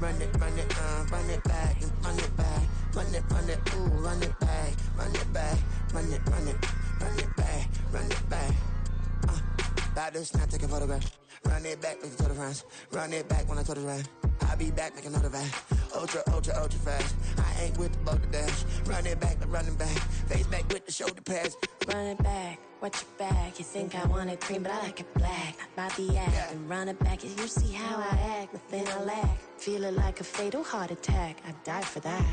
Run it back, and run it back. Run it, ooh, run it back. Run it back, run it back, run it back. About to snap, take a photograph. Run it back, make it to the friends. Run it back when I told it right. I'll be back, make another back. Ultra fast. I ain't with the boat to dash. Run it back, but running back. Face back with the shoulder pads. Run it back, watch your back. You think I want it cream, but I like it black. About the act and run it back. You see how I act, nothing I lack. Feel it like a fatal heart attack. I'd die for that.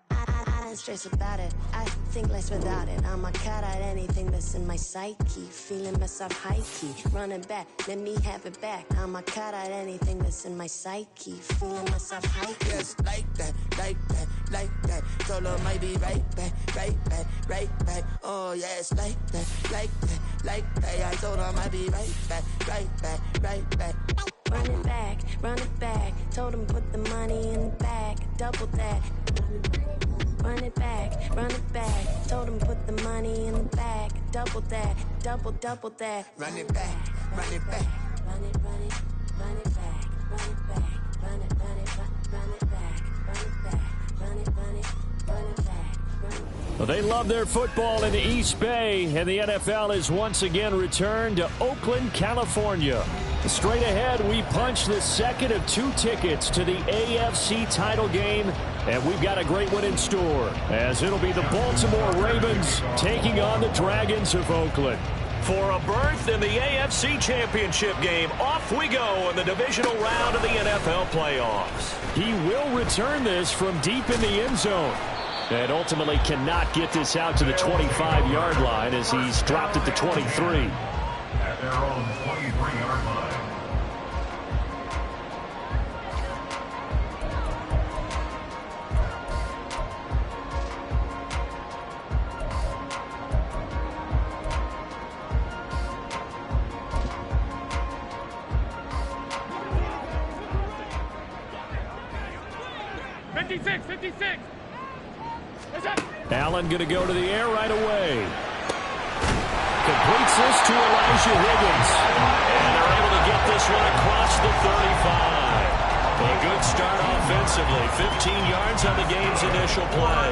I don't stress about it. I think less without it. I'ma cut out anything that's in my psyche. Feeling myself high key. Run it back, let me have it back. I'ma cut out anything that's in my psyche. Feeling myself high key. Yes, like that. Solo might be right back. Oh, yes, like that. I told her I might be right back. Run it back. Told him put the money in the bag. Double that. Run it back. Told him put the money in the bag. Double that. Double that. Run it back. Run it back. Run it back. Run it back. Run it back. Run it back. Run it back. Well, they love their football in the East Bay, and the NFL has once again returned to Oakland, California. Straight ahead, we punch the second of 2 tickets to the AFC title game, and we've got a great one in store, as it'll be the Baltimore Ravens taking on the Dragons of Oakland. For a berth in the AFC Championship game, off we go in the divisional round of the NFL playoffs. He will return this from deep in the end zone, and ultimately cannot get this out to the 25-yard line as he's dropped at the 23. At their own 23-yard line. Allen going to go to the air right away. Completes this to Elijah Higgins. And they're able to get this one across the 35. A good start offensively. 15 yards on the game's initial play.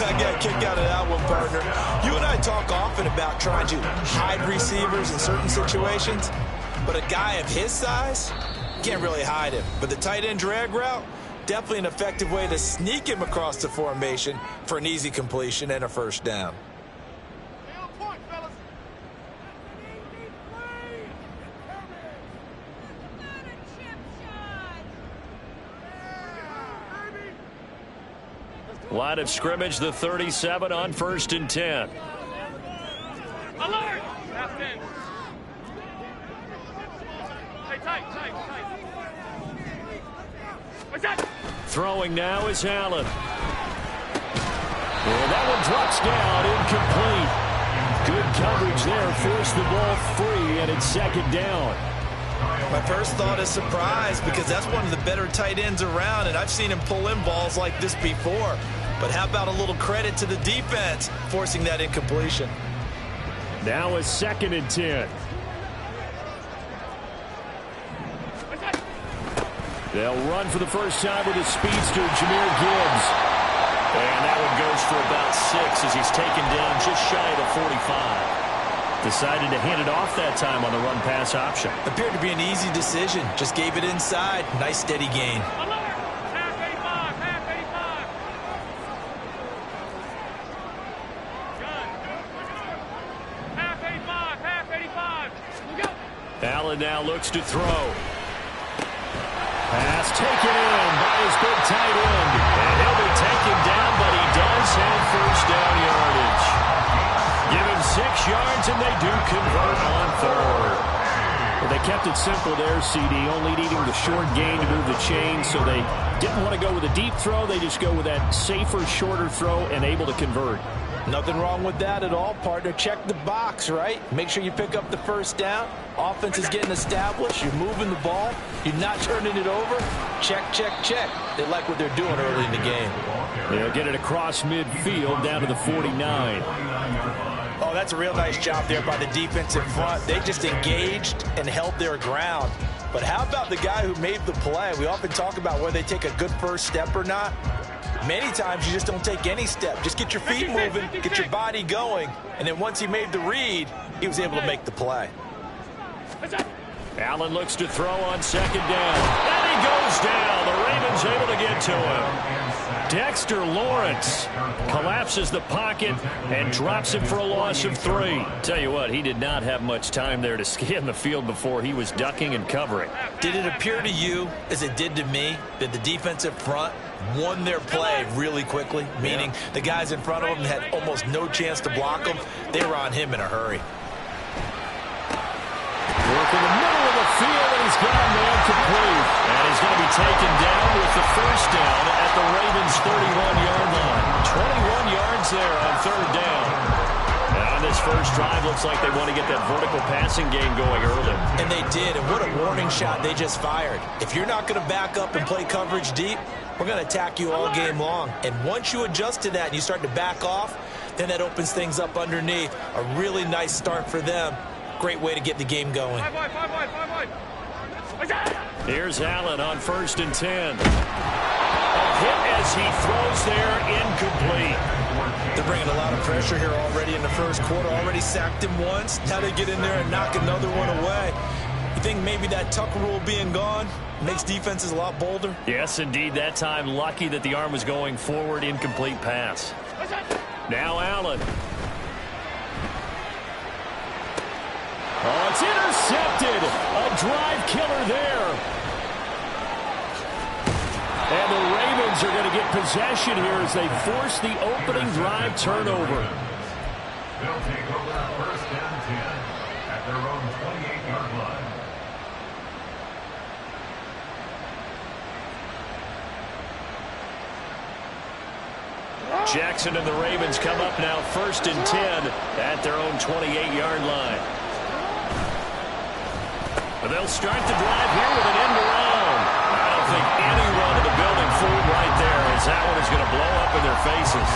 I got a kick out of that one, partner. You and I talk often about trying to hide receivers in certain situations, but a guy of his size can't really hide him. But the tight end drag route, definitely an effective way to sneak him across the formation for an easy completion and a first down. Line of scrimmage, the 37 on 1st and 10. Alert! Tight. What's that? Throwing now is Allen. And that one drops down, incomplete. Good coverage there, forced the ball free, and it's 2nd down. My first thought is surprise, because that's one of the better tight ends around, and I've seen him pull in balls like this before. But how about a little credit to the defense forcing that incompletion? Now is 2nd and 10. They'll run for the first time with a speedster, Jahmyr Gibbs. And that one goes for about 6 as he's taken down just shy of the 45. Decided to hand it off that time on the run-pass option. Appeared to be an easy decision. Just gave it inside. Nice steady gain. Half 85. Half 85. We'll go. Allen now looks to throw. Pass taken in by his big tight end. And he'll be taken down, but he does have first down yardage. Give him 6 yards, and they do convert on 3rd. Well, they kept it simple there, CD, only needing the short gain to move the chain, so they didn't want to go with a deep throw. They just go with that safer, shorter throw and able to convert. Nothing wrong with that at all, partner. Check the box, right? Make sure you pick up the first down. Offense is getting established. You're moving the ball. You're not turning it over. Check. They like what they're doing early in the game. They'll get it across midfield down to the 49. Oh, that's a real nice job there by the defensive front. They just engaged and held their ground. But how about the guy who made the play? We often talk about whether they take a good first step or not. Many times you just don't take any step. Just get your feet moving, get your body going, and then once he made the read, he was able to make the play. Allen looks to throw on second down. And he goes down. The Ravens able to get to him. Dexter Lawrence collapses the pocket and drops him for a loss of 3. Tell you what, he did not have much time there to scan the field before he was ducking and covering. Did it appear to you, as it did to me, that the defensive front won their play really quickly? Meaning the guys in front of them had almost no chance to block them. They were on him in a hurry. Work in the middle of the field, and he's got a man complete. And he's going to be taken down with the first down at the Ravens' 31-yard line. 21 yards there on third down. And on this first drive, looks like they want to get that vertical passing game going early. And they did, and what a warning shot they just fired. If you're not going to back up and play coverage deep, we're going to attack you all game long. And once you adjust to that and you start to back off, then that opens things up underneath. A really nice start for them. Great way to get the game going. Here's Allen on 1st and 10. A hit as he throws there, incomplete. They're bringing a lot of pressure here already in the first quarter. Already sacked him once. Now they get in there and knock another one away. You think maybe that tuck rule being gone makes defenses a lot bolder? Yes, indeed. That time, lucky that the arm was going forward. Incomplete pass. Now Allen. Oh, it's intercepted. A drive killer there. And the Ravens are going to get possession here as they force the opening drive turnover. They'll take over 1st and 10 at their own 28-yard line. Jackson and the Ravens come up now 1st and 10 at their own 28-yard line. They'll start the drive here with an end around. I don't think anyone in the building fooled right there, as that one is going to blow up in their faces.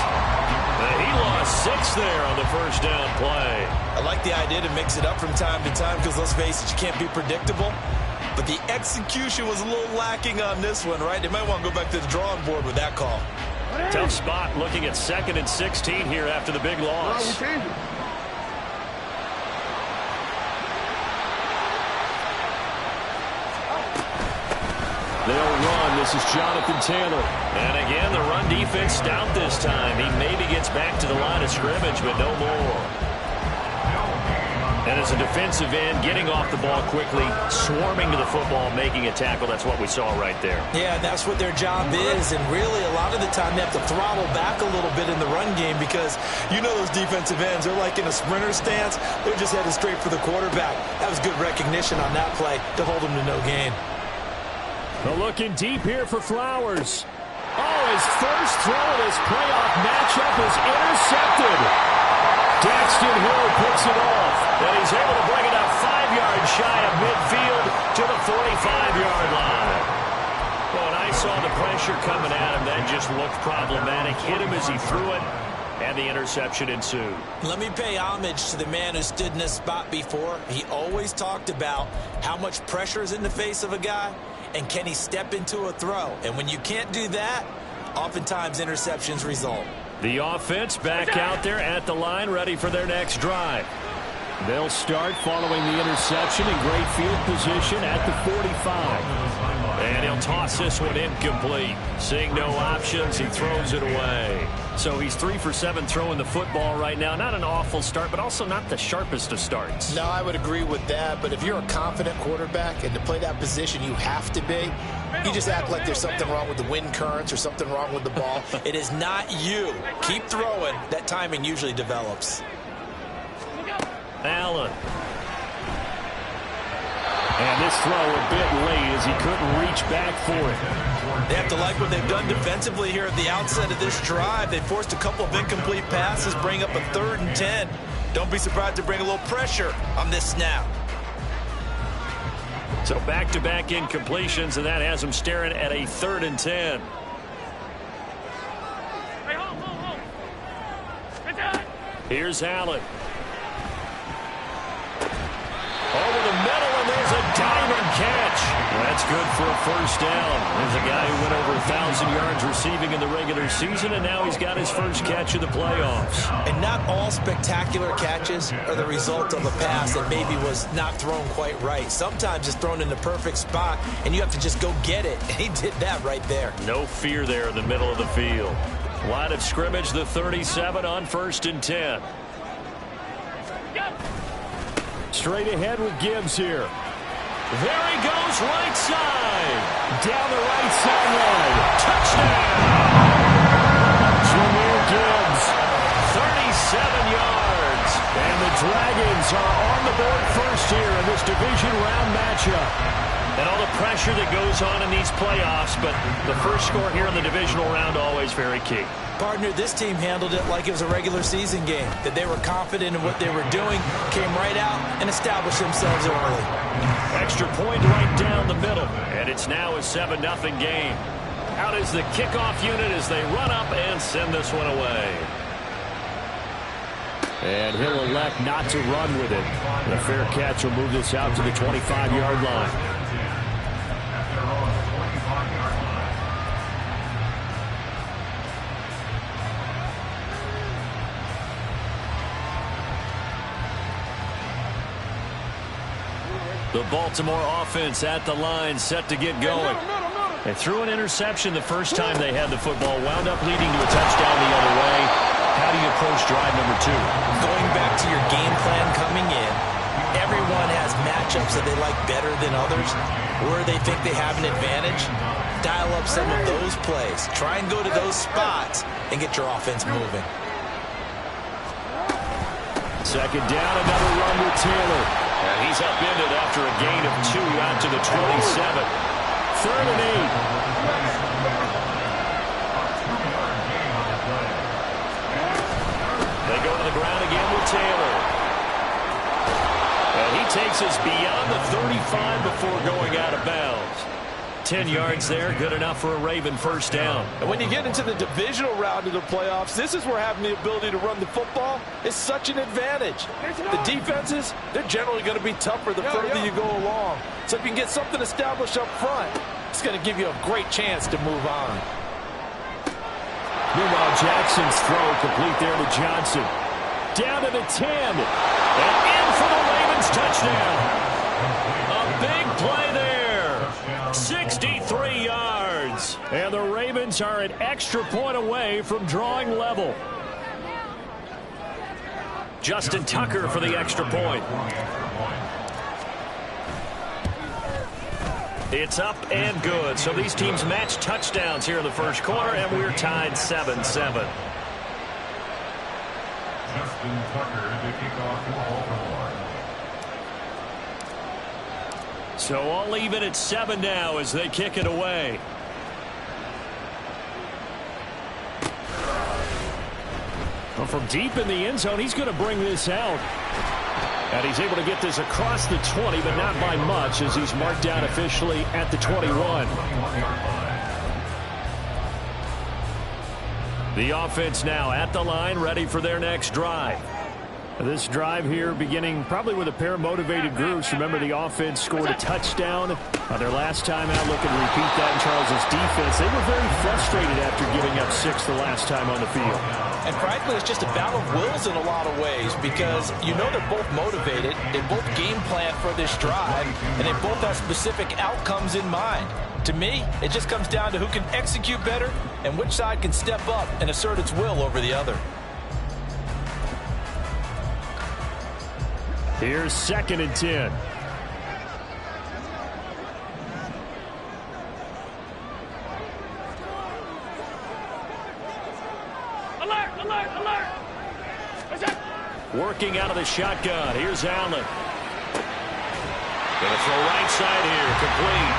He lost 6 there on the first down play. I like the idea to mix it up from time to time because, let's face it, you can't be predictable. But the execution was a little lacking on this one, right? They might want to go back to the drawing board with that call. Tough spot looking at 2nd and 16 here after the big loss. They'll run. This is Jonathan Taylor. And again, the run defense stout this time. He maybe gets back to the line of scrimmage, but no more. And as a defensive end, getting off the ball quickly, swarming to the football, making a tackle. That's what we saw right there. Yeah, that's what their job is. And really, a lot of the time, they have to throttle back a little bit in the run game because you know those defensive ends, they're like in a sprinter stance. They're just headed straight for the quarterback. That was good recognition on that play to hold them to no gain. Well, looking deep here for Flowers. Oh, his first throw in his playoff matchup is intercepted. Daxton Hill picks it off, and he's able to bring it up 5 yards shy of midfield to the 45-yard line. Well, when I saw the pressure coming at him, that just looked problematic. Hit him as he threw it, and the interception ensued. Let me pay homage to the man who stood in this spot before. He always talked about how much pressure is in the face of a guy, and can he step into a throw? And when you can't do that, oftentimes interceptions result. The offense back out there at the line, ready for their next drive. They'll start following the interception in great field position at the 45. And he'll toss this one incomplete. Seeing no options, he throws it away. So he's 3 for 7 throwing the football right now. Not an awful start, but also not the sharpest of starts. No, I would agree with that. But if you're a confident quarterback and to play that position, you have to be. You just act like there's something wrong with the wind currents or something wrong with the ball. It is not you. Keep throwing. That timing usually develops. Allen. And this throw a bit late as he couldn't reach back for it. They have to like what they've done defensively here at the outset of this drive. They forced a couple of incomplete passes, bring up a 3rd and 10. Don't be surprised to bring a little pressure on this snap. So back-to-back incompletions, and that has them staring at a 3rd and 10. Hey, hold. Get down. Here's Allen. Over the middle, and there's a diamond catch. That's good for a first down. There's a guy who went over 1,000 yards receiving in the regular season, and now he's got his first catch of the playoffs. And not all spectacular catches are the result of a pass that maybe was not thrown quite right. Sometimes it's thrown in the perfect spot, and you have to just go get it. And he did that right there. No fear there in the middle of the field. Line of scrimmage, the 37 on 1st and 10. Straight ahead with Gibbs here. There he goes, right side. Down the right sideline. Touchdown! Jahmyr Gibbs. 37 yards. And the Dragons are on the board first here in this division round matchup. And all the pressure that goes on in these playoffs, but the first score here in the divisional round always very key. Partner, this team handled it like it was a regular season game, that they were confident in what they were doing, came right out and established themselves early. Extra point right down the middle, and it's now a 7-0 game. Out is the kickoff unit as they run up and send this one away. And he'll elect not to run with it. The fair catch will move this out to the 25-yard line. The Baltimore offense at the line, set to get going. They threw an interception the first time they had the football, wound up leading to a touchdown the other way. How do you approach drive number 2? Going back to your game plan coming in, everyone has matchups that they like better than others, where they think they have an advantage. Dial up some of those plays. Try and go to those spots and get your offense moving. Second down, another run with Taylor. And he's upended after a gain of 2 out to the 27. 3rd and 8. They go to the ground again with Taylor. And he takes us beyond the 35 before going out of bounds. 10 yards there, good enough for a Raven first down. And when you get into the divisional round of the playoffs, this is where having the ability to run the football is such an advantage. The defenses, they're generally going to be tougher the further you go along. So if you can get something established up front, it's going to give you a great chance to move on. Meanwhile, Jackson's throw complete there to Johnson. Down to the 10. And in for the Ravens touchdown. A big play there. 63 yards. And the Ravens are an extra point away from drawing level. Justin Tucker for the extra point. It's up and good. So these teams match touchdowns here in the first quarter, and we're tied 7-7. Justin Tucker to kick off for Baltimore. So all even at 7 now as they kick it away. Well, from deep in the end zone, he's going to bring this out. And he's able to get this across the 20, but not by much as he's marked down officially at the 21. The offense now at the line, ready for their next drive. This drive here beginning probably with a pair of motivated groups. Remember, the offense scored a touchdown their last time out. Look and repeat that in Charles's defense. They were very frustrated after giving up 6 the last time on the field. And frankly, it's just a battle of wills in a lot of ways because you know they're both motivated. They both game plan for this drive, and they both have specific outcomes in mind. To me, it just comes down to who can execute better and which side can step up and assert its will over the other. Here's 2nd and 10. Alert, alert, alert. Working out of the shotgun. Here's Allen. Gonna throw right side here, complete.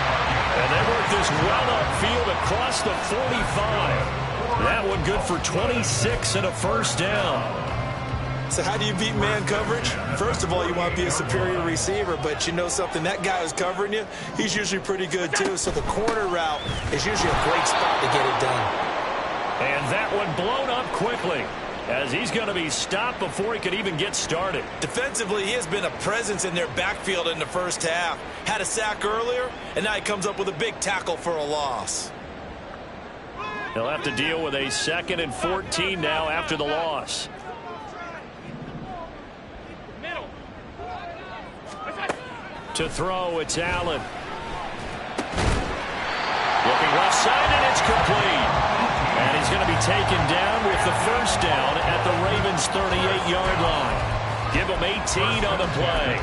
And they work this well upfield across the 45. That one good for 26 and a first down. So how do you beat man coverage? First of all, you want to be a superior receiver, but you know something, that guy who's covering you, he's usually pretty good too. So the corner route is usually a great spot to get it done. And that one blown up quickly. as he's going to be stopped before he could even get started. Defensively, he has been a presence in their backfield in the first half. Had a sack earlier, and now he comes up with a big tackle for a loss. They'll have to deal with a 2nd and 14 now after the loss. To throw, it's Allen. Looking left side, and it's complete. And he's going to be taken down with the first down at the Ravens' 38-yard line. Give him 18 on the play.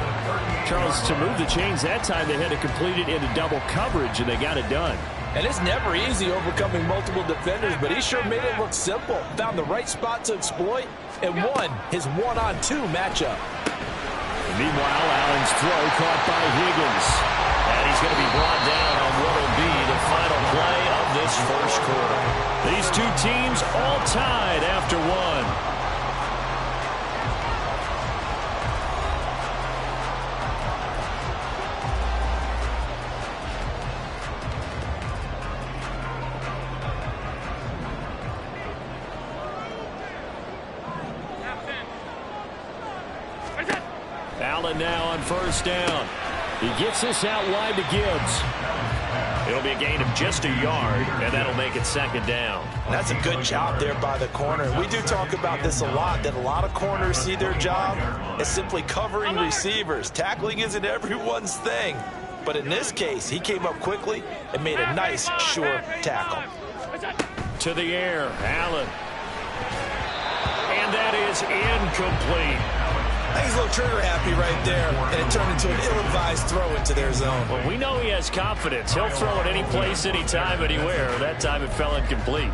Charles, to move the chains that time, they had to complete it into double coverage, and they got it done. And it's never easy overcoming multiple defenders, but he sure made it look simple. Found the right spot to exploit and won his 1-on-2 matchup. Meanwhile, Allen's throw caught by Higgins. And he's going to be brought down on what will be the final play of this first quarter. These two teams all tied after one. Allen now on first down. He gets this out wide to Gibbs. It'll be a gain of just a yard, and that'll make it 2nd down. That's a good job there by the corner. We do talk about this a lot, that a lot of corners see their job as simply covering receivers. Tackling isn't everyone's thing. But in this case, he came up quickly and made a nice, sure tackle. To the air, Allen. And that is incomplete. I think he's a little trigger happy right there, and it turned into an ill-advised throw into their zone. Well, we know he has confidence. He'll throw it any place, anytime, anywhere. That time it fell incomplete.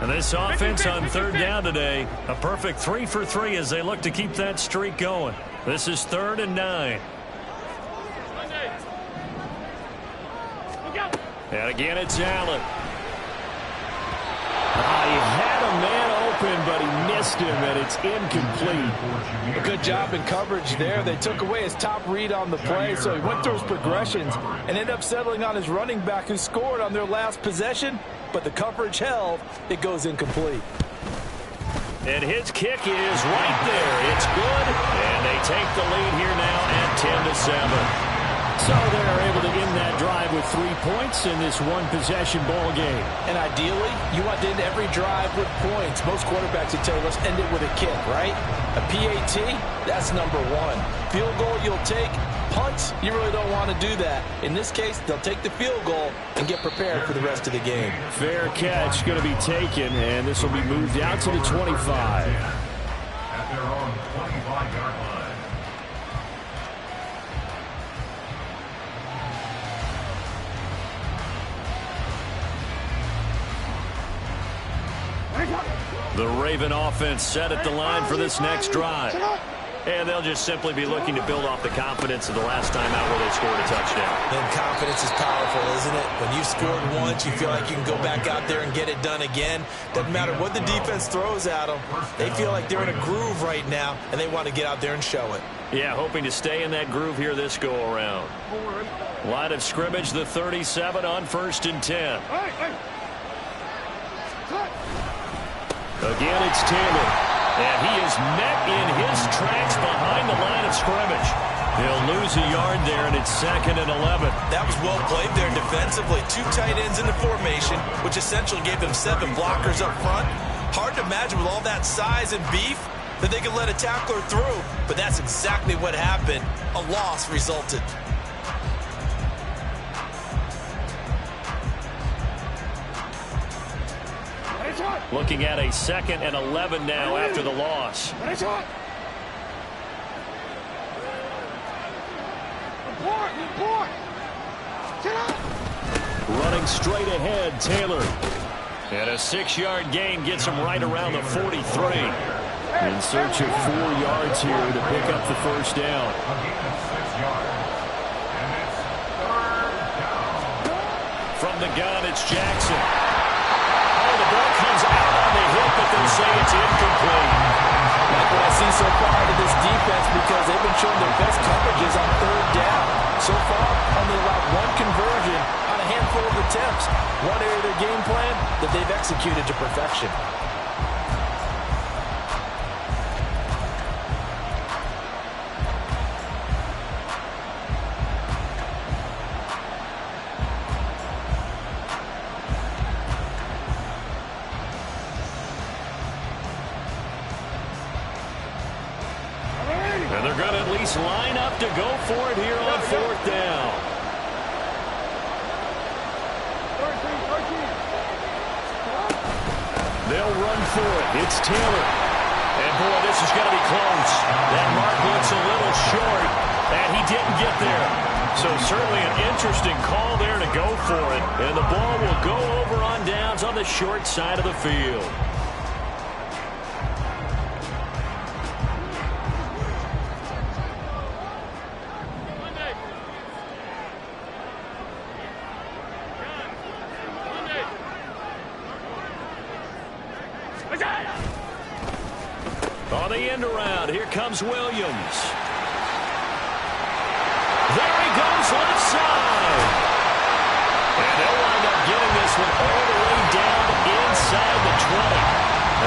And this offense on 3rd down today, a perfect 3 for 3 as they look to keep that streak going. This is 3rd and 9. And again, it's Allen. He had a man open, but he missed him, and it's incomplete. A good job in coverage there. They took away his top read on the play, so he went through his progressions and ended up settling on his running back who scored on their last possession, but the coverage held. It goes incomplete. And his kick is right there. It's good, and they take the lead here now at 10-7. So they're able to end that drive with 3 points in this one-possession ball game. And ideally, you want to end every drive with points. Most quarterbacks would tell you, let's end it with a kick, right? A PAT, that's number 1. Field goal you'll take. Punts, you really don't want to do that. In this case, they'll take the field goal and get prepared for the rest of the game. Fair catch going to be taken, and this will be moved out to the 25. At their own 25-yard line. The Raven offense set at the line for this next drive. And they'll just simply be looking to build off the confidence of the last time out where they scored a touchdown. And confidence is powerful, isn't it? When you've scored once, you feel like you can go back out there and get it done again. Doesn't matter what the defense throws at them. They feel like they're in a groove right now, and they want to get out there and show it. Yeah, hoping to stay in that groove here this go-around. Line of scrimmage, the 37 on 1st and 10. Again, it's Taylor. And he is met in his tracks behind the line of scrimmage. He'll lose a yard there, and it's 2nd and 11. That was well played there defensively. 2 tight ends in the formation, which essentially gave them 7 blockers up front. Hard to imagine with all that size and beef that they could let a tackler through, but that's exactly what happened. A loss resulted. Looking at a 2nd and 11 now after the loss. Running straight ahead, Taylor. And a 6-yard gain gets him right around the 43. In search of 4 yards here to pick up the first down. From the gun, it's Jackson. Oh, the ball comes out on the hit, but they'll say it's incomplete. Like what I see so far out of this defense, because they've been showing their best coverages on 3rd down. So far, only allowed 1 conversion on a handful of attempts. One area of their game plan that they've executed to perfection. And they're going to at least line up to go for it here on fourth down. They'll run for it. It's Taylor. And, boy, this is going to be close. That mark looks a little short, and he didn't get there. So certainly an interesting call there to go for it. And the ball will go over on downs on the short side of the field. On the end around, here comes Williams. There he goes, left side. And they'll wind up getting this one all the way down inside the 20.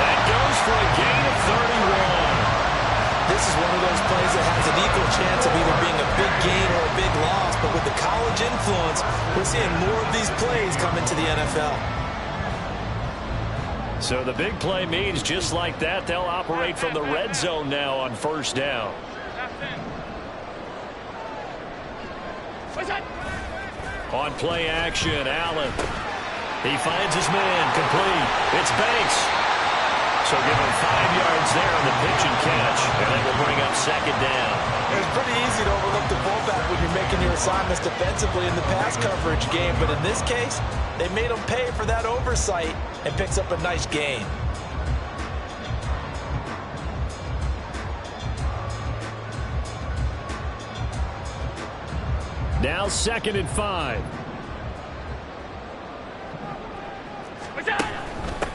That goes for a gain of 31. This is one of those plays that has an equal chance of either being a big gain or a big loss. But with the college influence, we're seeing more of these plays come into the NFL. So the big play means just like that, they'll operate from the red zone now on first down. On play action, Allen. He finds his man, complete. It's Banks. So give him 5 yards there on the pitch and catch, and that will bring up second down. It's pretty easy to overlook the fullback when you're making your assignments defensively in the pass coverage game, but in this case, they made him pay for that oversight and picks up a nice gain. Now 2nd and 5.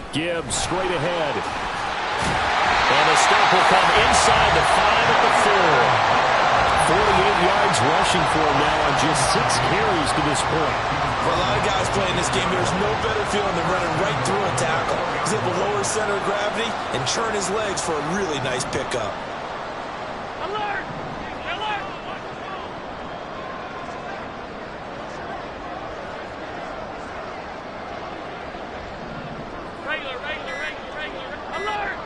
Gibbs straight ahead. And the stop will come inside the 5 at the 4. 48 yards rushing for him now on just 6 carries to this point. For a lot of guys playing this game, there's no better feeling than running right through a tackle. He's able to lower center of gravity and churn his legs for a really nice pickup. Alert! Alert! Regular. Alert!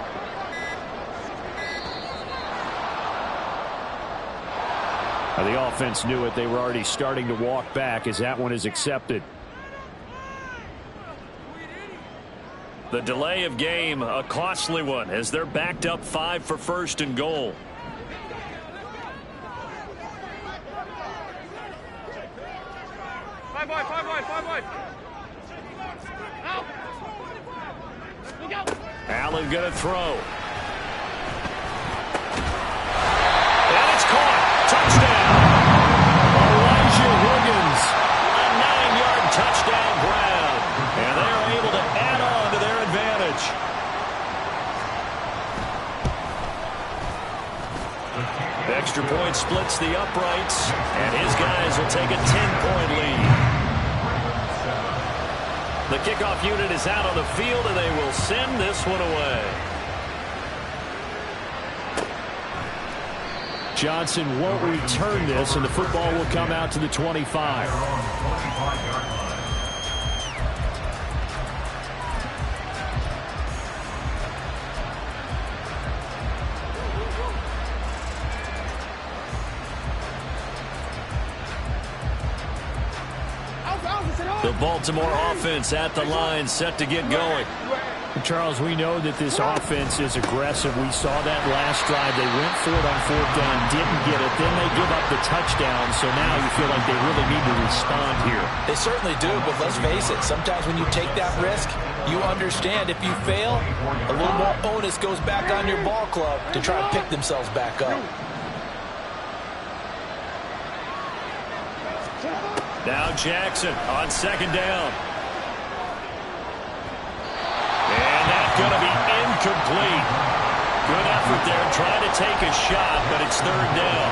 The offense knew it. They were already starting to walk back as that one is accepted. The delay of game, a costly one, as they're backed up 5 for first and goal. Five wide. Out! We go! Allen going to throw. And it's caught. Touchdown. Elijah Higgins. A 9-yard touchdown grab. And they're able to add on to their advantage. Extra point splits the uprights. And his guys will take a 10-point lead. The kickoff unit is out on the field, and they will send this one away. Johnson won't return this, and the football will come out to the 25. The Baltimore offense at the line, set to get going. Charles, we know that this offense is aggressive. We saw that last drive. They went for it on fourth down, didn't get it. Then they give up the touchdown, so now you feel like they really need to respond here. They certainly do, but let's face it, sometimes when you take that risk, you understand if you fail, a little more onus goes back on your ball club to try and pick themselves back up. Now Jackson on second down. And that's going to be incomplete. Good effort there, trying to take a shot, but it's third down.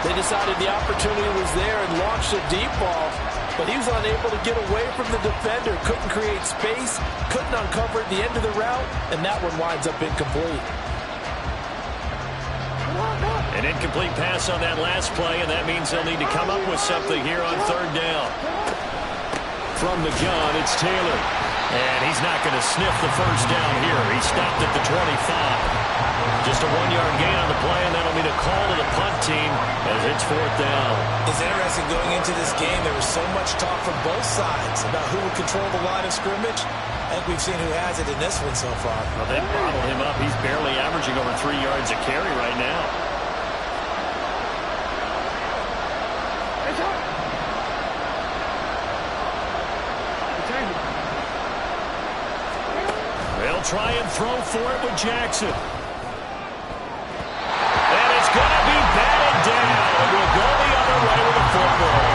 They decided the opportunity was there and launched a deep ball. but he was unable to get away from the defender. Couldn't create space, couldn't uncover at the end of the route, and that one winds up incomplete. An incomplete pass on that last play, and that means they'll need to come up with something here on third down. From the gun, it's Taylor. And he's not going to sniff the first down here. He stopped at the 25. Just a 1-yard gain on the play, and that'll be a call to the punt team as it's fourth down. It's interesting going into this game. There was so much talk from both sides about who would control the line of scrimmage. I think we've seen who has it in this one so far. Well, they bottled him up. He's barely averaging over 3 yards a carry right now. They'll try and throw for it with Jackson. And it's going to be batted down. It will go the other way with the football.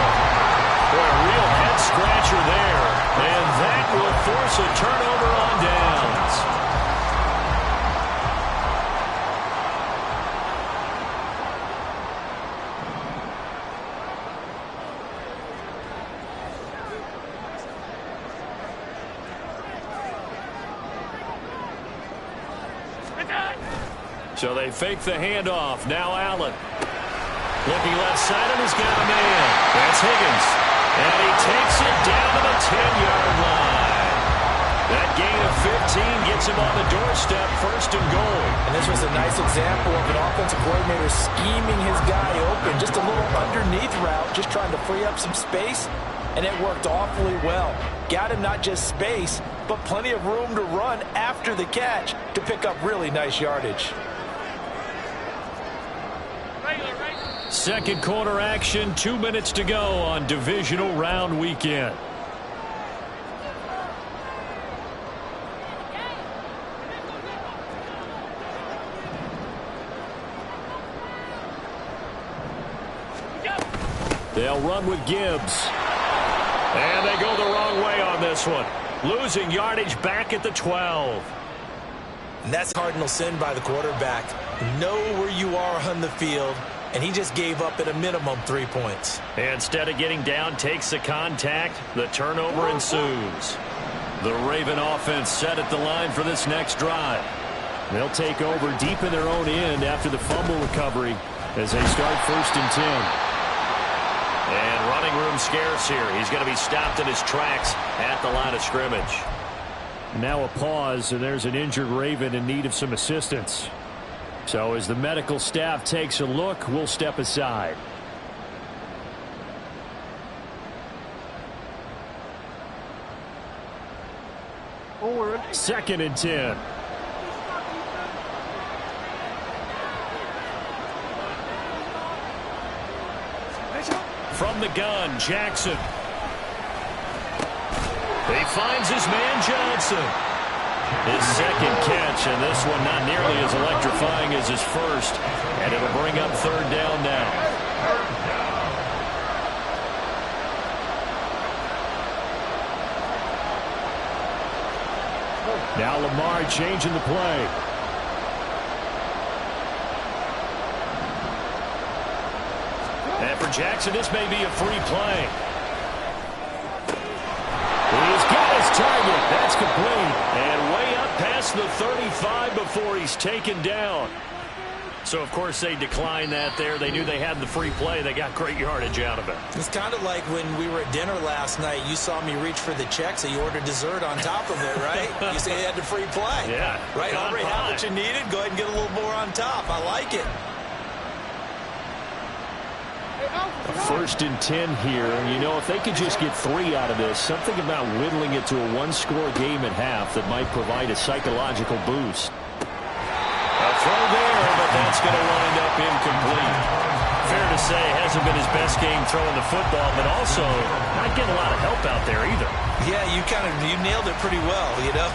Boy, a real head-scratcher there. And that will force a turnover on downs. So they fake the handoff. Now Allen. Looking left side, and he's got a man. That's Higgins. And he takes it down to the 10-yard line. That gain of 15 gets him on the doorstep, first and goal. And this was a nice example of an offensive coordinator scheming his guy open. Just a little underneath route, just trying to free up some space. And it worked awfully well. Got him not just space, but plenty of room to run after the catch to pick up really nice yardage. Second quarter action, 2 minutes to go on divisional round weekend. They'll run with Gibbs. And they go the wrong way on this one. Losing yardage back at the 12. And that's cardinal sin by the quarterback. Know where you are on the field. And he just gave up at a minimum 3 points. Instead of getting down, takes the contact. The turnover ensues. The Raven offense set at the line for this next drive. They'll take over deep in their own end after the fumble recovery as they start first and 10. And running room scarce here. He's going to be stopped in his tracks at the line of scrimmage. Now a pause, and there's an injured Raven in need of some assistance. So as the medical staff takes a look, we'll step aside. Second and 10. From the gun, Jackson. He finds his man Johnson. His second catch, and this one not nearly as electrifying as his first. And it'll bring up third down now. Now Lamar changing the play. And for Jackson, this may be a free play. He's got his target. That's complete. And way up past the 35 before he's taken down. So, of course, they declined that there. They knew they had the free play. They got great yardage out of it. It's kind of like when we were at dinner last night. You saw me reach for the check, so you ordered dessert on top of it, right? You say you had the free play. Yeah. Right? Already had what you needed. Go ahead and get a little more on top. I like it. First and 10 here. You know, if they could just get 3 out of this, something about whittling it to a one-score game at half that might provide a psychological boost. A throw there, but that's going to wind up incomplete. Fair to say, hasn't been his best game throwing the football, but also not getting a lot of help out there either. Yeah, you nailed it pretty well, you know.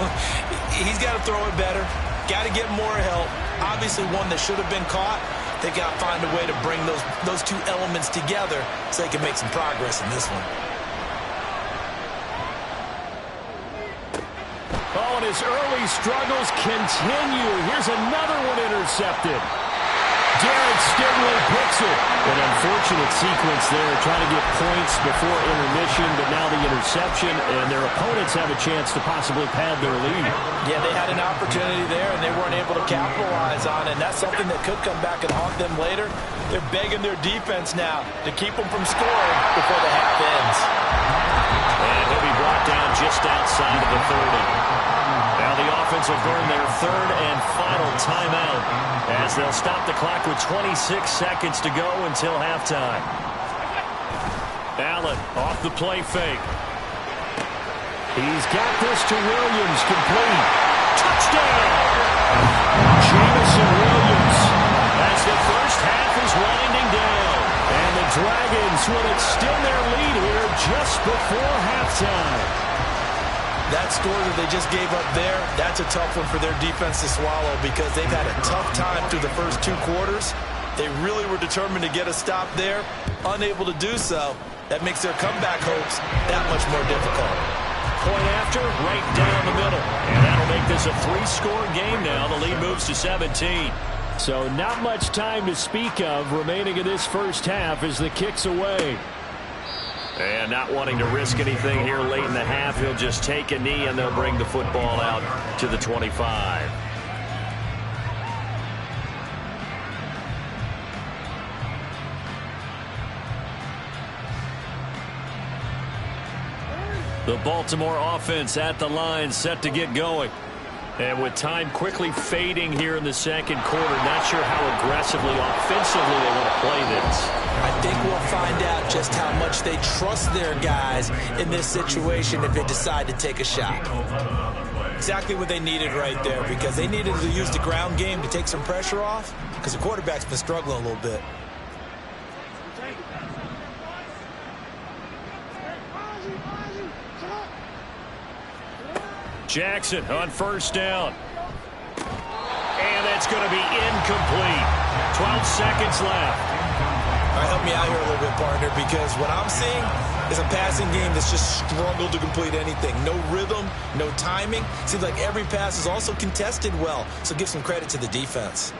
He's got to throw it better. Got to get more help. Obviously one that should have been caught. They got to find a way to bring those two elements together so they can make some progress in this one. Oh, and his early struggles continue. Here's another one intercepted. Derek Stingley picks it. An unfortunate sequence there, trying to get points before intermission, but now the interception, and their opponents have a chance to possibly pad their lead. Yeah, they had an opportunity there, and they weren't able to capitalize on it, and that's something that could come back and haunt them later. They're begging their defense now to keep them from scoring before the half ends. And he'll be brought down just outside of the 30. Now the offense will burn their third and final timeout as they'll stop the clock with 26 seconds to go until halftime. Allen off the play fake. He's got this to Williams, complete. Touchdown! Jamison Williams as the first half is winding down. And the Dragons will extend their lead here just before halftime. That score that they just gave up there, that's a tough one for their defense to swallow because they've had a tough time through the first 2 quarters. They really were determined to get a stop there, unable to do so. That makes their comeback hopes that much more difficult. Point after, right down the middle. And that'll make this a 3-score game now. The lead moves to 17. So not much time to speak of remaining in this first half as the kick's away. And not wanting to risk anything here late in the half, he'll just take a knee and they'll bring the football out to the 25. The Baltimore offense at the line, set to get going. And with time quickly fading here in the second quarter, not sure how aggressively, offensively they want to play this. I think we'll find out just how much they trust their guys in this situation if they decide to take a shot. Exactly what they needed right there because they needed to use the ground game to take some pressure off because the quarterback's been struggling a little bit. Jackson on first down. And that's going to be incomplete. 12 seconds left. All right, help me out here a little bit, partner, because what I'm seeing is a passing game that's just struggled to complete anything. No rhythm, no timing. Seems like every pass is also contested well, so give some credit to the defense.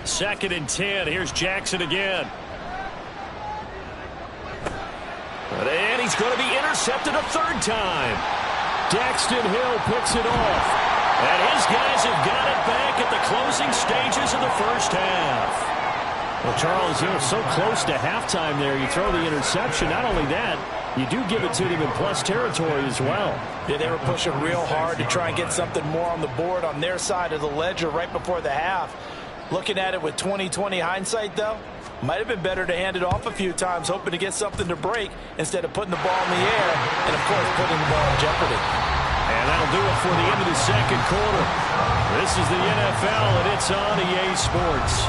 Second and 10. Here's Jackson again. And he's going to be intercepted a third time. Daxton Hill picks it off. And his guys have got it back at the closing stages of the first half. Well, Charles, you're so close to halftime there. You throw the interception. Not only that, you do give it to them in plus territory as well. Yeah, they were pushing real hard to try and get something more on the board on their side of the ledger right before the half. Looking at it with 20/20 hindsight, though, might have been better to hand it off a few times, hoping to get something to break instead of putting the ball in the air and, of course, putting the ball in jeopardy. And that'll do it for the end of the second quarter. This is the NFL, and it's on EA Sports.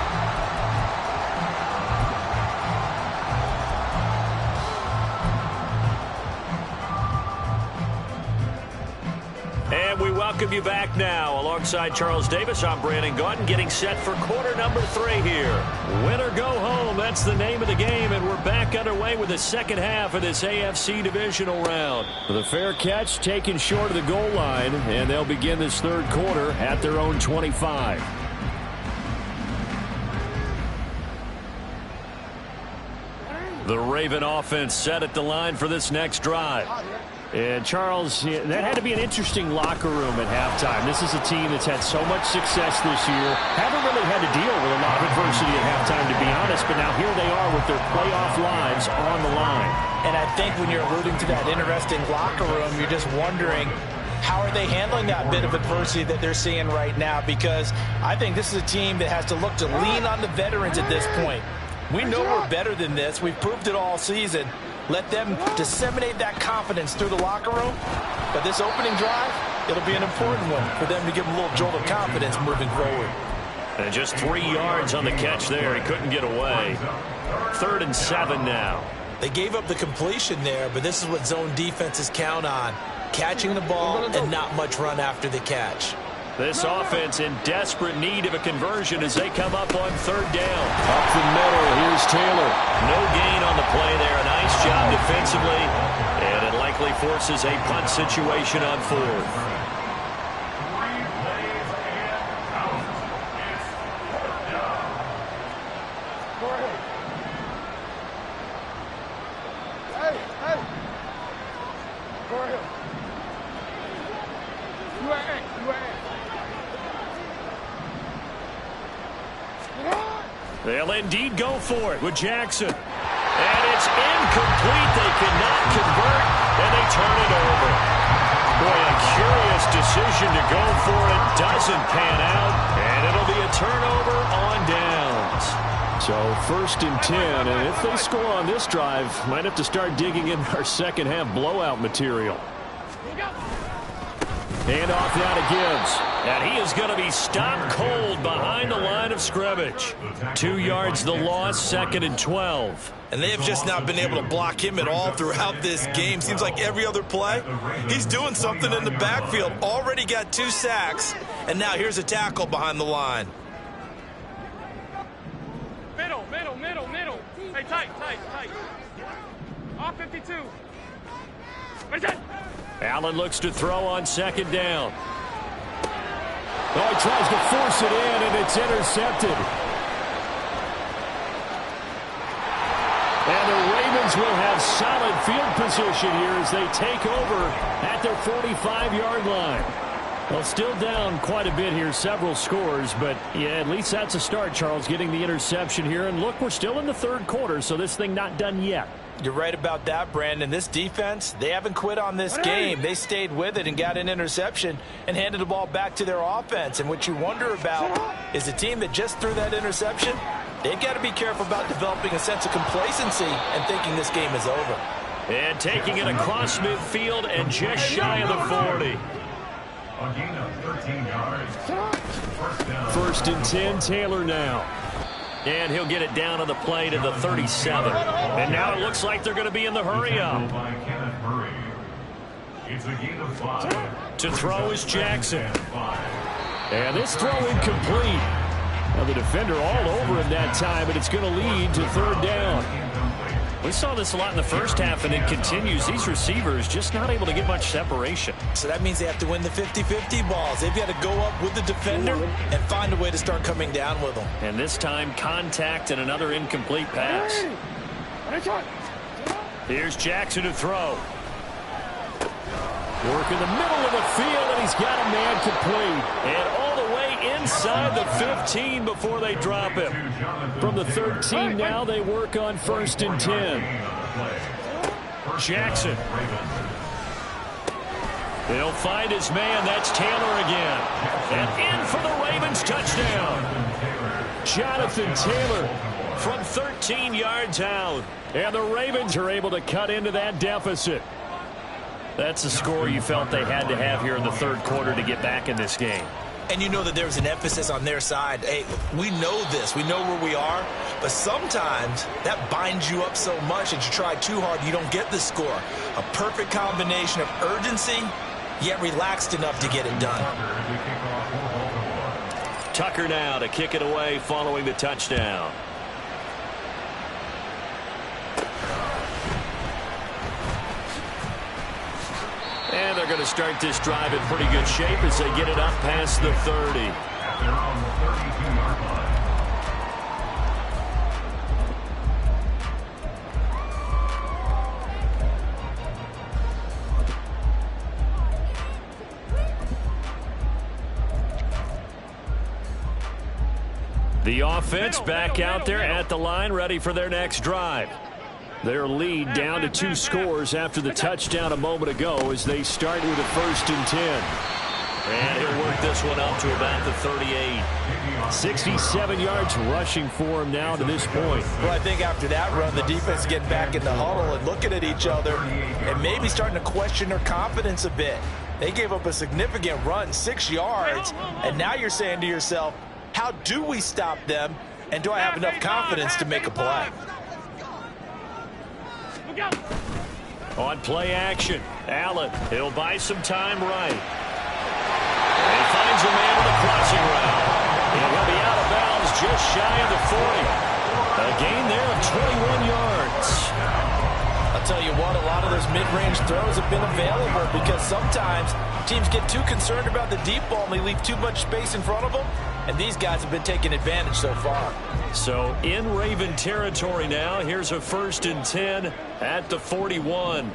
And we welcome you back now. Alongside Charles Davis, I'm MaddengG, getting set for quarter number 3 here. Win or go home, that's the name of the game, and we're back underway with the second half of this AFC divisional round. The fair catch taken short of the goal line, and they'll begin this third quarter at their own 25. The Raven offense set at the line for this next drive. And, Charles, that had to be an interesting locker room at halftime. This is a team that's had so much success this year. Haven't really had to deal with a lot of adversity at halftime, to be honest, but now here they are with their playoff lives on the line. And I think when you're alluding to that interesting locker room, you're just wondering, how are they handling that bit of adversity that they're seeing right now? Because I think this is a team that has to look to lean on the veterans at this point. We know we're better than this. We've proved it all season. Let them disseminate that confidence through the locker room. But this opening drive, it'll be an important one for them to give them a little jolt of confidence moving forward. And just 3 yards on the catch there. He couldn't get away. 3rd and 7 now. They gave up the completion there, but this is what zone defenses count on. Catching the ball and not much run after the catch. This offense in desperate need of a conversion as they come up on third down. Up the middle, here's Taylor. No gain on the play there. A nice job defensively. And it likely forces a punt situation on fourth. They'll indeed go for it with Jackson. And it's incomplete. They cannot convert, and they turn it over. Boy, a curious decision to go for it. Doesn't pan out, and it'll be a turnover on downs. So 1st and 10, and if they score on this drive, might have to start digging in our second half blowout material. Hand off now to Gibbs. And he is going to be stopped cold behind the line of scrimmage. 2 yards the loss, 2nd and 12. And they have just not been able to block him at all throughout this game. Seems like every other play, he's doing something in the backfield. Already got 2 sacks, and now here's a tackle behind the line. Middle. Hey, tight. Off 52. Where's that? Allen looks to throw on 2nd down. Oh, he tries to force it in, and it's intercepted. And the Ravens will have solid field position here as they take over at their 45-yard line. Well, still down quite a bit here, several scores, but yeah, at least that's a start, Charles, getting the interception here. And look, we're still in the 3rd quarter, so this thing not done yet. You're right about that, Brandon. This defense, they haven't quit on this game. They stayed with it and got an interception and handed the ball back to their offense. And what you wonder about is the team that just threw that interception, they've got to be careful about developing a sense of complacency and thinking this game is over. And taking it across midfield and just shy of the 40. A gain of 13 yards. 1st and 10, Taylor now. And he'll get it down on the play to the 37. And now it looks like they're going to be in the hurry up. It's a gain of 5. To throw is Jackson. And this throw incomplete. Now the defender all over him that time, but it's going to lead to 3rd down. We saw this a lot in the first half, and it continues. These receivers just not able to get much separation. So that means they have to win the 50-50 balls. They've got to go up with the defender and find a way to start coming down with them. And this time, contact and another incomplete pass. Here's Jackson to throw. Work in the middle of the field, and he's got a man complete. And all the way inside the 15 before they drop him. From the 13 now, they work on 1st and 10. Jackson. They'll find his man. That's Taylor again. And in for the Ravens touchdown. Jonathan Taylor from 13 yards out. And the Ravens are able to cut into that deficit. That's a score you felt they had to have here in the 3rd quarter to get back in this game. And you know that there's an emphasis on their side. Hey, we know this. We know where we are. But sometimes that binds you up so much that you try too hard, you don't get the score. A perfect combination of urgency, yet relaxed enough to get it done. Tucker now to kick it away following the touchdown. And they're going to start this drive in pretty good shape as they get it up past the 30. They're on the 32-yard line. The offense back out there at the line, ready for their next drive. Their lead down to 2 scores after the touchdown a moment ago as they start with a 1st and 10. And he'll work this one up to about the 38. 67 yards rushing for him now to this point. Well, I think after that run, the defense is getting back in the huddle and looking at each other and maybe starting to question their confidence a bit. They gave up a significant run, 6 yards, and now you're saying to yourself, how do we stop them, and do I have enough confidence to make a play? On play action, Allen, he'll buy some time right. They finds a man in the crossing route. And he'll be out of bounds just shy of the 40. A gain there of 21 yards. I'll tell you what, a lot of those mid-range throws have been available because sometimes teams get too concerned about the deep ball and they leave too much space in front of them, and these guys have been taking advantage so far. So in Raven territory now, here's a 1st and 10 at the 41.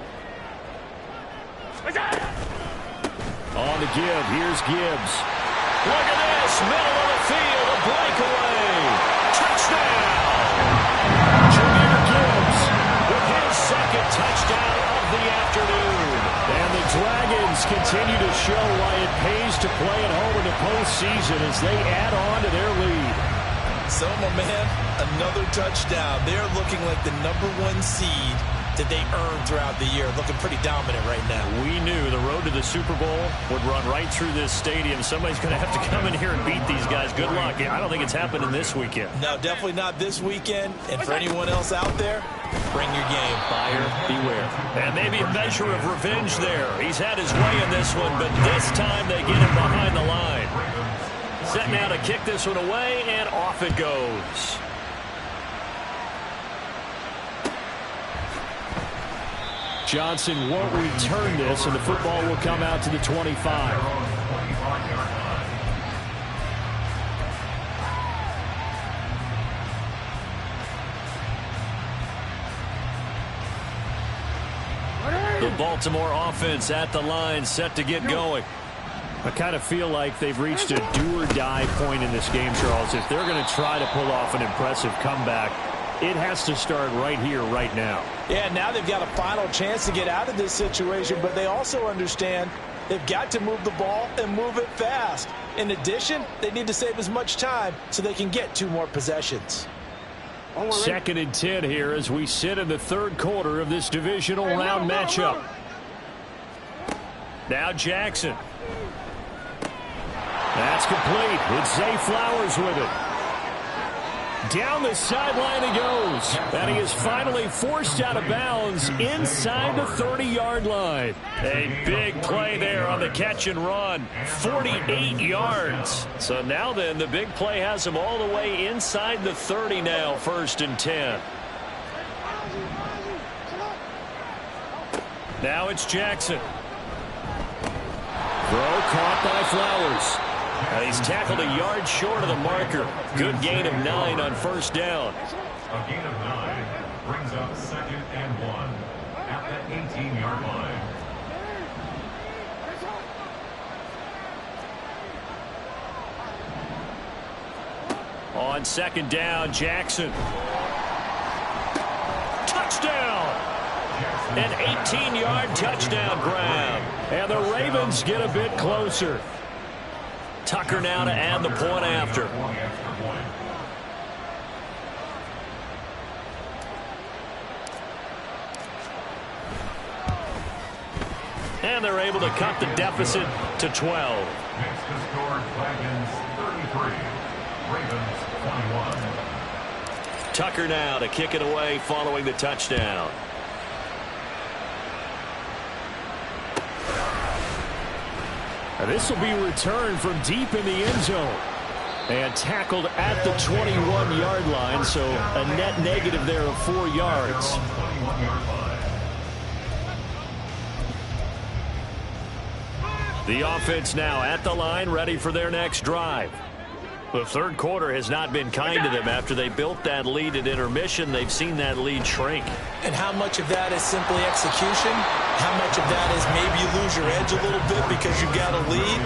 On the give, here's Gibbs. Look at this, middle of the field, a breakaway. Touchdown! Jameer Gibbs with his 2nd touchdown of the afternoon. And the Dragons continue to show why it pays to play at home in the postseason as they add on to their lead. So, my man, another touchdown. They're looking like the #1 seed that they earned throughout the year. Looking pretty dominant right now. We knew the road to the Super Bowl would run right through this stadium. Somebody's going to have to come in here and beat these guys. Good luck. I don't think it's happening this weekend. No, definitely not this weekend. And for anyone else out there, bring your game. Buyer beware. And maybe a measure of revenge there. He's had his way in this one, but this time they get him behind the line. Set now to kick this one away, and off it goes. Johnson won't return this, and the football will come out to the 25. The Baltimore offense at the line, set to get going. I kind of feel like they've reached a do-or-die point in this game, Charles. If they're going to try to pull off an impressive comeback, it has to start right here, right now. Yeah, now they've got a final chance to get out of this situation, but they also understand they've got to move the ball and move it fast. In addition, they need to save as much time so they can get 2 more possessions. 2nd and 10 here as we sit in the 3rd quarter of this divisional round matchup. Now Jackson. That's complete. It's Zay Flowers with it. Down the sideline he goes. And he is finally forced out of bounds inside the 30-yard line. A big play there on the catch and run. 48 yards. So now then, the big play has him all the way inside the 30 now, 1st and 10. Now it's Jackson. Throw caught by Flowers. And he's tackled a yard short of the marker. Good gain of 9 on 1st down. A gain of 9 brings up 2nd and 1 at the 18-yard line. On 2nd down, Jackson. Touchdown! An 18-yard touchdown grab. And the Ravens get a bit closer. Tucker now to add the point after. And they're able to cut the deficit to 12. Next to score, Dragons 33, Ravens 21. Tucker now to kick it away following the touchdown. And this will be returned from deep in the end zone. And tackled at the 21-yard line, so a net negative there of 4 yards. The offense now at the line, ready for their next drive. The 3rd quarter has not been kind to them. After they built that lead at intermission, they've seen that lead shrink. And how much of that is simply execution? How much of that is maybe you lose your edge a little bit because you've got a lead?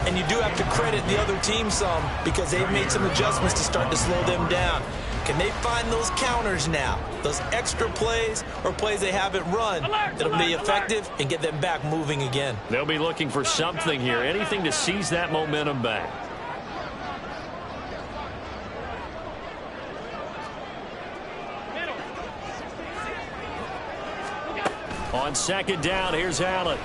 And you do have to credit the other team some because they've made some adjustments to start to slow them down. Can they find those counters now? Those extra plays or plays they haven't run that'll be effective and get them back moving again? They'll be looking for something here, anything to seize that momentum back. On 2nd down, here's Allen.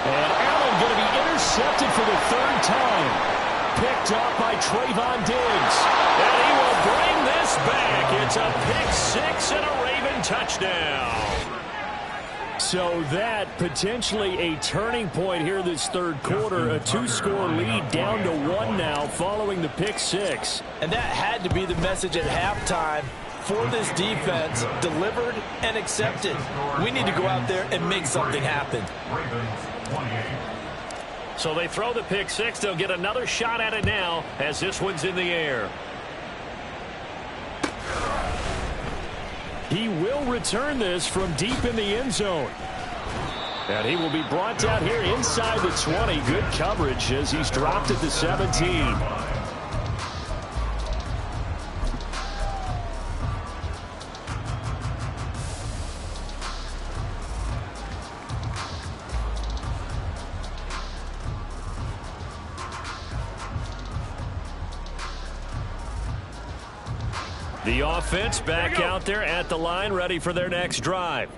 And Allen going to be intercepted for the 3rd time. Picked up by Trayvon Diggs. And he will bring this back. It's a pick 6 and a Raven touchdown. So that potentially a turning point here this third quarter. A 2-score lead down to 1 now following the pick six. And that had to be the message at halftime for this defense, delivered and accepted. We need to go out there and make something happen. So they throw the pick six. They'll get another shot at it now as this one's in the air. He will return this from deep in the end zone. And he will be brought down here inside the 20. Good coverage as he's dropped at the 17. The offense back out there at the line, ready for their next drive.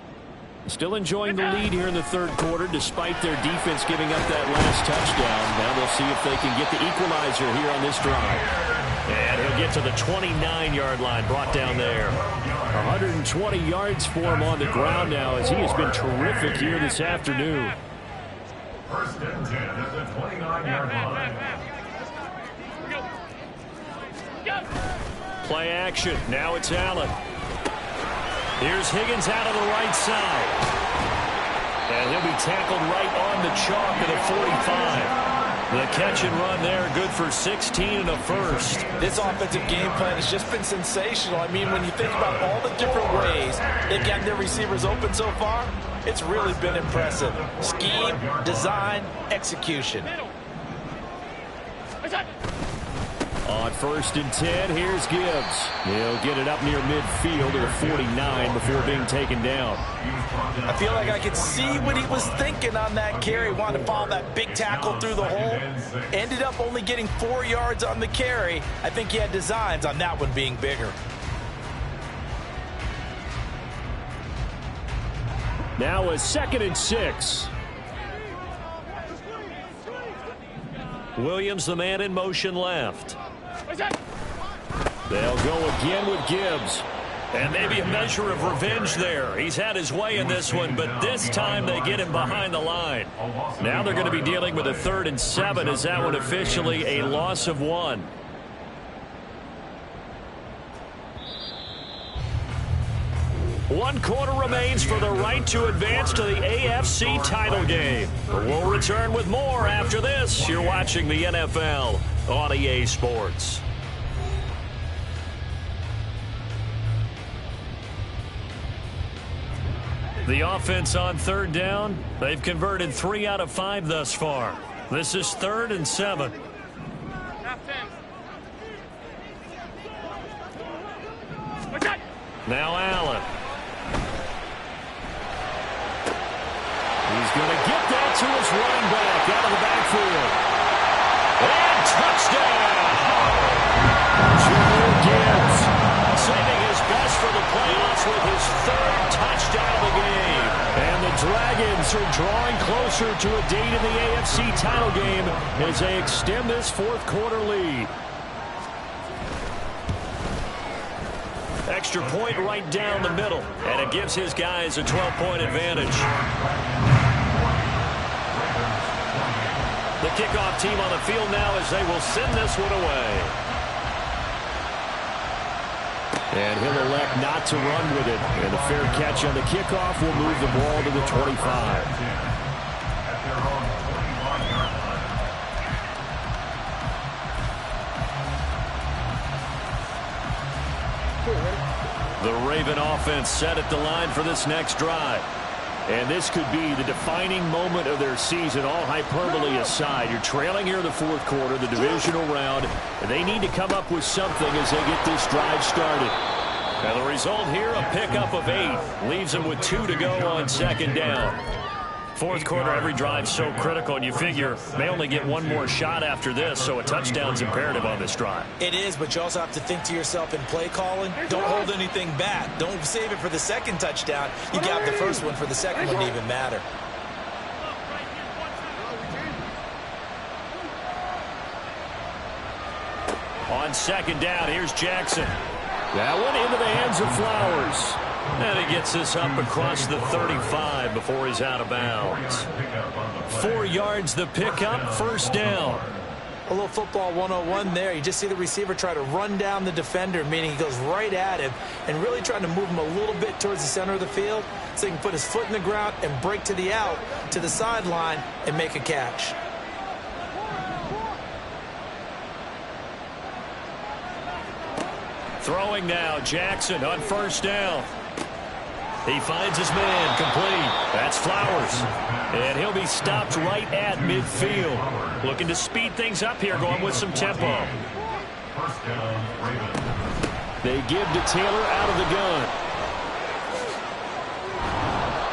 Still enjoying the lead here in the third quarter, despite their defense giving up that last touchdown. Now they'll see if they can get the equalizer here on this drive. And he'll get to the 29-yard line, brought down there. 120 yards for him on the ground now, as he has been terrific here this afternoon. First and 10 at the 29-yard line. Play action. Now it's Allen. Here's Higgins out of the right side. And he'll be tackled right on the chalk of the 45. The catch and run there, good for 16 and a first. This offensive game plan has just been sensational. I mean, when you think about all the different ways they've gotten their receivers open so far, it's really been impressive. Scheme, design, execution. On first and 10, here's Gibbs. He'll get it up near midfield to the 49 before being taken down. I feel like I could see what he was thinking on that carry. Wanted to follow that big tackle through the hole. Ended up only getting 4 yards on the carry. I think he had designs on that one being bigger. Now a 2nd and 6. Williams, the man in motion left. They'll go again with Gibbs. And maybe a measure of revenge there. He's had his way in this one, but this time they get him behind the line. Now they're going to be dealing with a 3rd and 7. Is that one officially a loss of 1? One quarter remains for the right to advance to the AFC title game. We'll return with more after this. You're watching the NFL on EA Sports. The offense on 3rd down. They've converted 3 out of 5 thus far. This is 3rd and 7. Now Allen. He's going to get that to his running back out of the backfield. And touchdown! Jahmyr Gibbs saving his best for the playoffs with his 3rd touchdown of the game. And the Dragons are drawing closer to a date in the AFC title game as they extend this 4th quarter lead. Extra point right down the middle, and it gives his guys a 12-point advantage. The kickoff team on the field now as they will send this one away. And he'll elect not to run with it. And a fair catch on the kickoff will move the ball to the 25. The Raven offense set at the line for this next drive. And this could be the defining moment of their season, all hyperbole aside. You're trailing here in the 4th quarter, the divisional round, and they need to come up with something as they get this drive started. And the result here, a pickup of 8. Leaves them with 2 to go on 2nd down. 4th quarter, every drive so critical, and you figure they only get 1 more shot after this, so a touchdown's imperative on this drive. It is, but you also have to think to yourself in play calling, don't hold anything back. Don't save it for the 2nd touchdown. You got the 1st one for the 2nd one to even matter. On 2nd down, here's Jackson. That one into the hands of Flowers. And he gets this up across the 35 before he's out of bounds. 4 yards the pickup, first down. A little football 101 there. You just see the receiver try to run down the defender, meaning he goes right at him and really trying to move him a little bit towards the center of the field so he can put his foot in the ground and break to the out, to the sideline, and make a catch. Throwing now, Jackson on first down. He finds his man, complete. That's Flowers. And he'll be stopped right at midfield. Looking to speed things up here, going with some tempo. They give to Taylor out of the gun.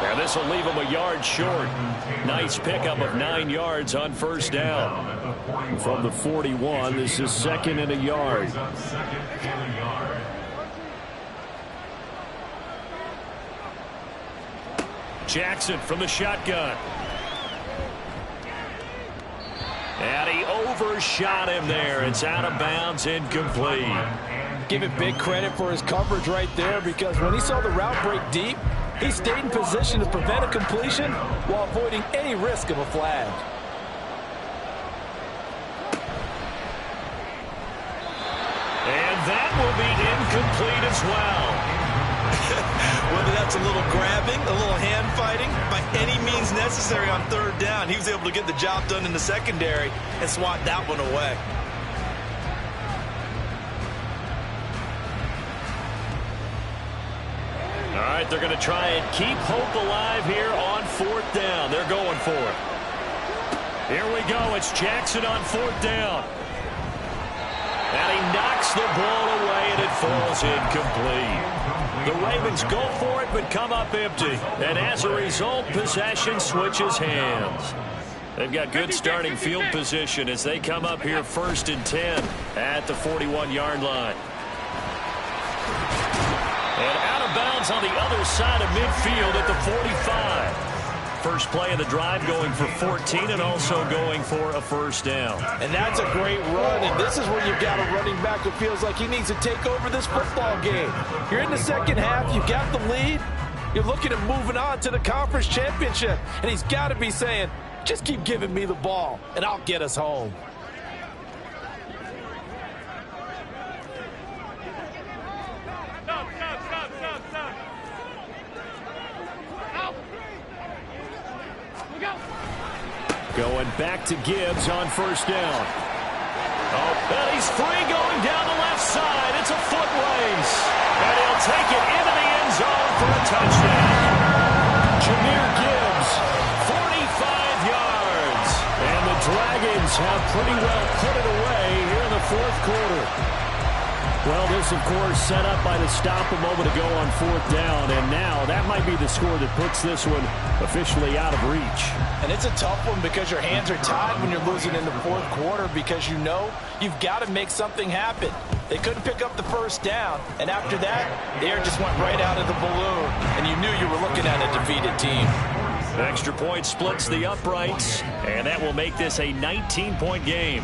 Now this will leave him a yard short. Nice pickup of 9 yards on first down. From the 41, this is 2nd and a yard. Jackson from the shotgun. And he overshot him there. It's out of bounds, incomplete. Give it big credit for his coverage right there, because when he saw the route break deep, he stayed in position to prevent a completion while avoiding any risk of a flag. And that will be incomplete as well. Whether that's a little grabbing, a little hand fighting, by any means necessary on third down, he was able to get the job done in the secondary and swat that one away. All right, they're going to try and keep hope alive here on 4th down. They're going for it. Here we go. It's Jackson on 4th down. And he knocks the ball away, and it falls incomplete. The Ravens go for it, but come up empty. And as a result, possession switches hands. They've got good starting field position as they come up here 1st and 10 at the 41-yard line. And out of bounds on the other side of midfield at the 45. First play of the drive going for 14 and also going for a first down. And that's a great run, and this is where you've got a running back who feels like he needs to take over this football game. You're in the second half, you've got the lead, you're looking at moving on to the conference championship, and he's got to be saying, just keep giving me the ball, and I'll get us home. Going back to Gibbs on first down. Oh, and he's free going down the left side. It's a foot race. And he'll take it into the end zone for a touchdown. Jahmyr Gibbs, 45 yards. And the Dragons have pretty well put it away here in the 4th quarter. Well, this, of course, set up by the stop a moment ago on 4th down, and now that might be the score that puts this one officially out of reach. And it's a tough one because your hands are tied when you're losing in the 4th quarter, because you know you've got to make something happen. They couldn't pick up the first down, and after that, the air just went right out of the balloon, and you knew you were looking at a defeated team. Extra point splits the uprights, and that will make this a 19-point game.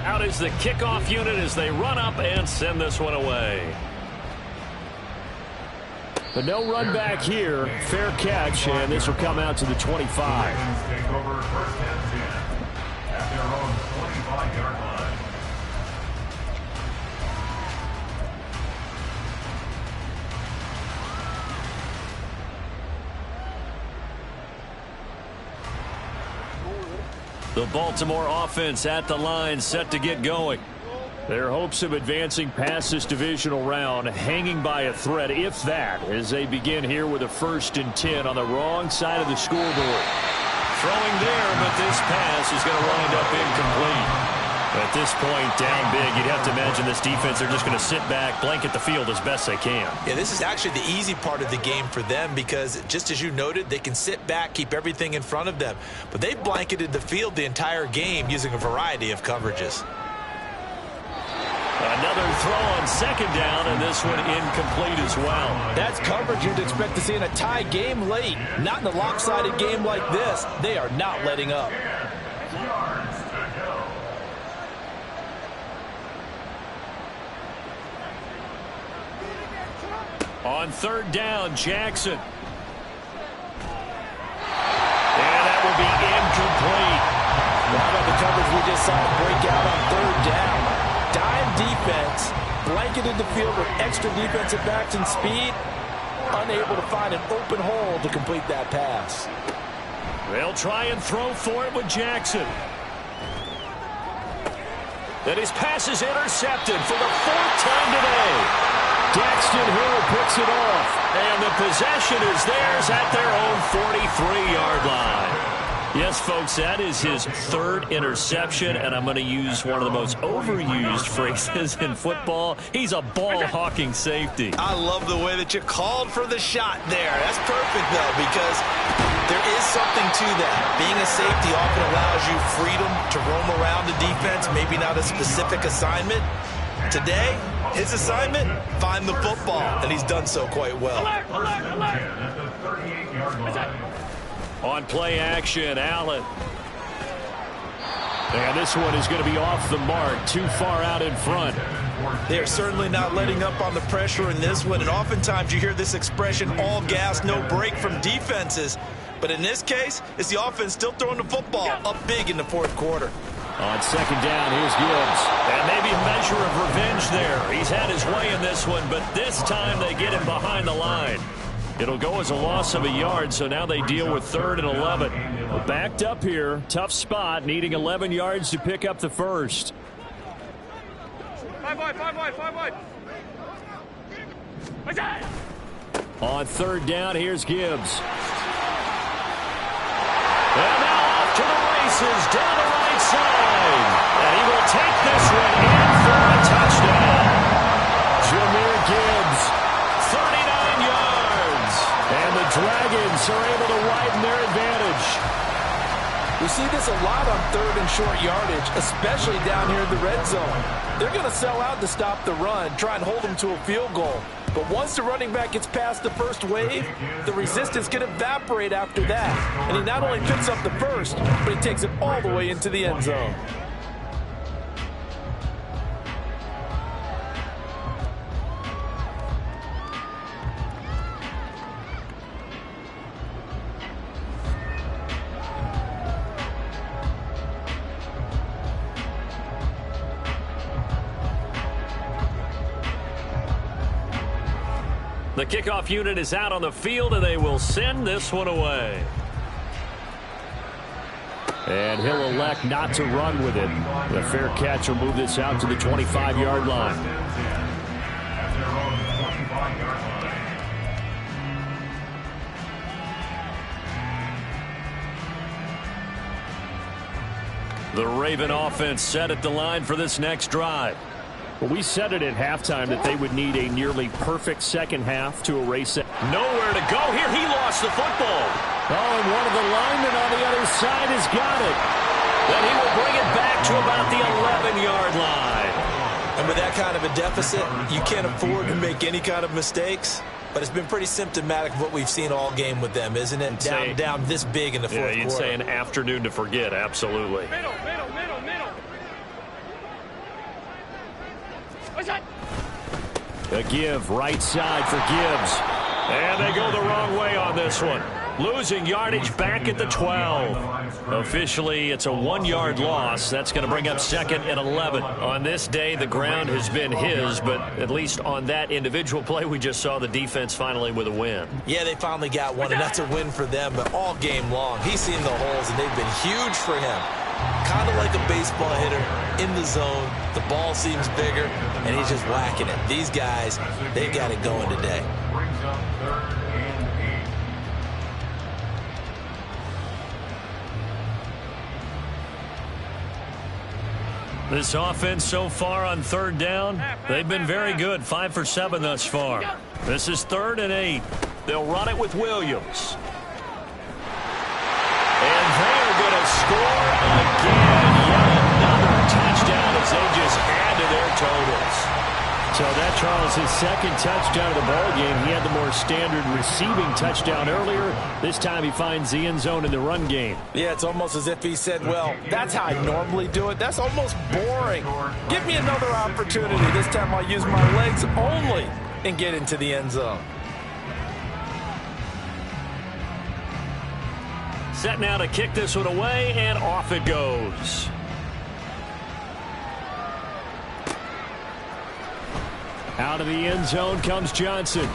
Out is the kickoff unit as they run up and send this one away. But no run back here. Fair catch, and this will come out to the 25. Take over 1st and 10 at their own 25-yard line. The Baltimore offense at the line, set to get going. Their hopes of advancing past this divisional round hanging by a thread, if that, as they begin here with a 1st and 10 on the wrong side of the scoreboard. Throwing there, but this pass is going to wind up incomplete. At this point, down big, you'd have to imagine this defense, they're just going to sit back, blanket the field as best they can. Yeah, this is actually the easy part of the game for them because, just as you noted, they can sit back, keep everything in front of them. But they've blanketed the field the entire game using a variety of coverages. Another throw on 2nd down, and this one incomplete as well. That's coverage you'd expect to see in a tie game late. Not in a lopsided game like this. They are not letting up. On third down, Jackson. And that will be incomplete. How about the coverage we just saw break out on third down? Dime defense, blanketed the field with extra defensive backs and speed, unable to find an open hole to complete that pass. They'll try and throw for it with Jackson. And his pass is intercepted for the 4th time today. Daxton Hill picks it off, and the possession is theirs at their own 43-yard line. Yes, folks, that is his 3rd interception, and I'm going to use one of the most overused phrases in football. He's a ball-hawking safety. I love the way that you called for the shot there. That's perfect, though, because there is something to that. Being a safety often allows you freedom to roam around the defense, maybe not a specific assignment. Today, his assignment, find the football, and he's done so quite well. On play action, Allen. And this one is going to be off the mark, too far out in front. They're certainly not letting up on the pressure in this one, and oftentimes you hear this expression, all gas, no break from defenses. But in this case, it's the offense still throwing the football up big in the 4th quarter. On second down, here's Gibbs. And maybe a measure of revenge there. He's had his way in this one, but this time they get him behind the line. It'll go as a loss of a yard, so now they deal with 3rd and 11. Backed up here, tough spot, needing 11 yards to pick up the first. 5 wide. On third down, here's Gibbs. And now off to the races, down the right side. And he will take this one in for a touchdown. Jahmyr Gibbs, 39 yards. And the Dragons are able to widen their advantage. We see this a lot on 3rd and short yardage, especially down here in the red zone. They're going to sell out to stop the run, try and hold them to a field goal. But once the running back gets past the first wave, the resistance can evaporate after that. And he not only picks up the first, but he takes it all the way into the end zone. The kickoff unit is out on the field, and they will send this one away. And he'll elect not to run with it. The fair catch will move this out to the 25-yard line. The Raven offense set at the line for this next drive. Well, we said it at halftime that they would need a nearly perfect second half to erase it. Nowhere to go here. He lost the football. Oh, and one of the linemen on the other side has got it. Then he will bring it back to about the 11-yard line. And with that kind of a deficit, you can't afford to make any kind of mistakes. But it's been pretty symptomatic of what we've seen all game with them, isn't it? Down this big in the fourth quarter. Yeah, you'd say an afternoon to forget, absolutely. Middle. A give, right side for Gibbs. And they go the wrong way on this one. Losing yardage back at the 12. Officially, it's a 1-yard loss. That's going to bring up 2nd and 11. On this day, the ground has been his, but at least on that individual play, we just saw the defense finally with a win. Yeah, they finally got one, and that's a win for them, but all game long, he's seen the holes, and they've been huge for him. Kind of like a baseball hitter in the zone. The ball seems bigger, and he's just whacking it. These guys, they've got it going today. This offense so far on third down, they've been very good. 5 for 7 thus far. This is 3rd and 8. They'll run it with Williams. And they are going to score again. Yet another touchdown as they just add to their totals. So that, Charles, his 2nd touchdown of the ball game. He had the more standard receiving touchdown earlier. This time he finds the end zone in the run game. Yeah, it's almost as if he said, well, that's how I normally do it. That's almost boring. Give me another opportunity. This time I'll use my legs only. and get into the end zone. Set now to kick this one away, and off it goes. Out of the end zone comes Johnson.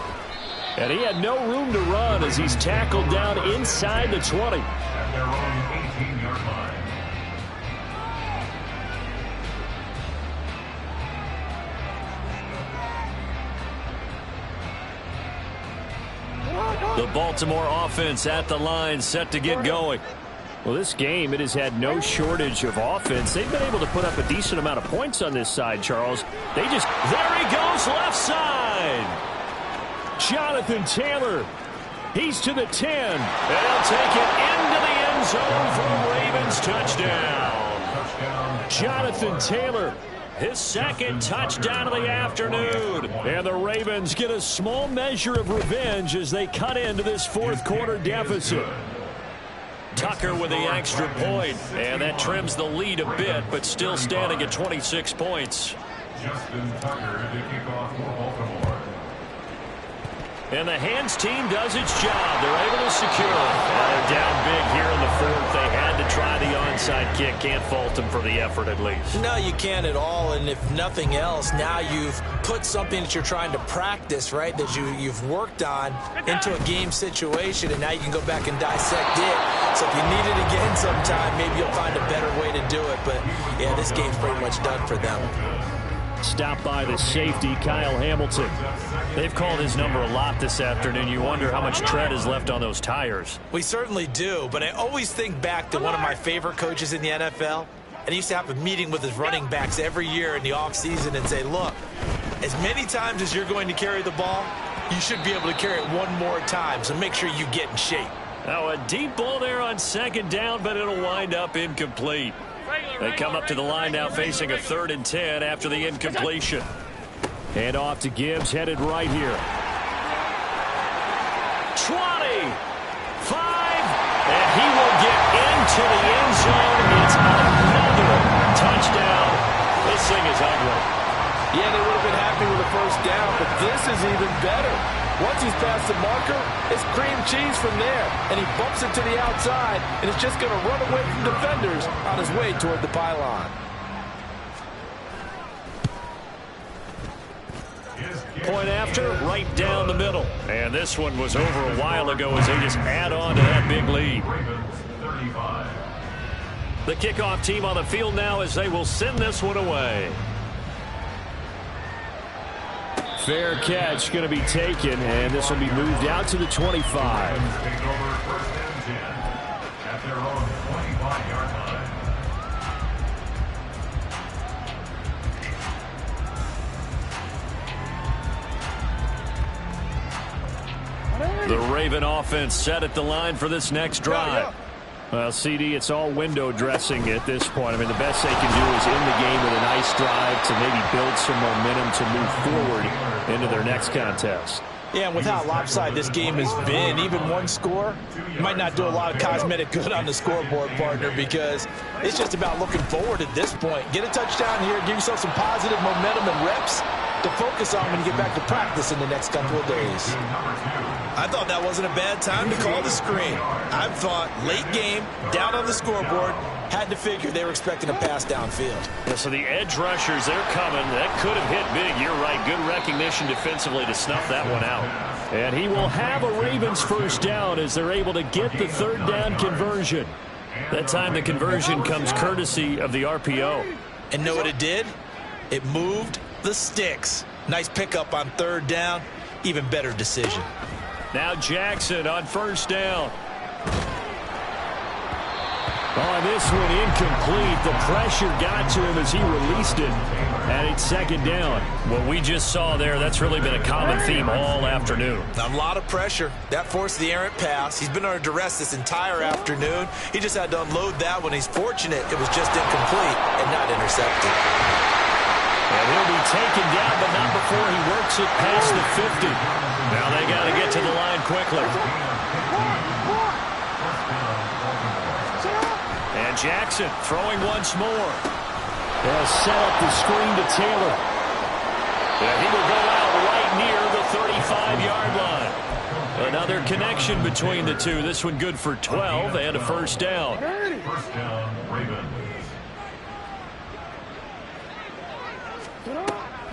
And he had no room to run as he's tackled down inside the 20. At their own 18-yard line. The Baltimore offense at the line, set to get going. Well, this game, it has had no shortage of offense. They've been able to put up a decent amount of points on this side, Charles. There he goes, left side. Jonathan Taylor, he's to the 10. They'll take it into the end zone for a Ravens touchdown. Jonathan Taylor, his second touchdown of the afternoon. And the Ravens get a small measure of revenge as they cut into this fourth quarter deficit. Tucker with the extra point, and that trims the lead a bit, but still standing at 26 points. Justin Tucker to kick off for Baltimore. And the hands team does its job. They're able to secure it. They're down big here in the fourth. They had to try the onside kick. Can't fault them for the effort, at least. No, you can't at all. And if nothing else, now you've put something that you're trying to practice, right, that you've worked on into a game situation, and now you can go back and dissect it. So if you need it again sometime, maybe you'll find a better way to do it. But, yeah, this game's pretty much done for them. Stopped by the safety, Kyle Hamilton. They've called his number a lot this afternoon. You wonder how much tread is left on those tires. We certainly do, but I always think back to one of my favorite coaches in the NFL, and he used to have a meeting with his running backs every year in the offseason and say, look, as many times as you're going to carry the ball, you should be able to carry it one more time, so make sure you get in shape. Now a deep ball there on second down, but it'll wind up incomplete. They come up to the line now facing a 3rd and 10 after the incompletion. And off to Gibbs, headed right here. 20, 5, and he will get into the end zone. It's another touchdown. This thing is ugly. Yeah, they would have been happy with a first down, but this is even better. Once he's past the marker, it's cream cheese from there, and he bumps it to the outside, and it's just going to run away from defenders on his way toward the pylon. Point after, right down the middle. And this one was over a while ago as they just add on to that big lead. The kickoff team on the field now as they will send this one away. Fair catch going to be taken, and this will be moved out to the 25. Take over 1st and 10 at their own 25-yard line. The Raven offense set at the line for this next drive. Well, CD, it's all window dressing at this point. I mean, the best they can do is end the game with a nice drive to maybe build some momentum to move forward into their next contest. Yeah, and with how lopsided this game has been, even one score might not do a lot of cosmetic good on the scoreboard, partner, because it's just about looking forward at this point. Get a touchdown here, give yourself some positive momentum and reps to focus on when you get back to practice in the next couple of days. I thought that wasn't a bad time to call the screen. I thought late game, down on the scoreboard, had to figure they were expecting a pass downfield. Yeah, so the edge rushers, they're coming. That could have hit big. You're right. Good recognition defensively to snuff that one out. And he will have a Ravens first down as they're able to get the 3rd down conversion. That time the conversion comes courtesy of the RPO. And know what it did? It moved the sticks. Nice pickup on 3rd down. Even better decision. Now Jackson on 1st down. Oh, this one incomplete. The pressure got to him as he released it. And it's 2nd down. What we just saw there, that's really been a common theme all afternoon. A lot of pressure. That forced the errant pass. He's been under duress this entire afternoon. He just had to unload that one. He's fortunate it was just incomplete and not intercepted. And he'll be taken down, but not before he works it past the 50. Now they got to get to the line quickly. And Jackson throwing once more. They'll set up the screen to Taylor. And he will go out right near the 35-yard line. Another connection between the two. This one good for 12 and a first down. First down, Ravens.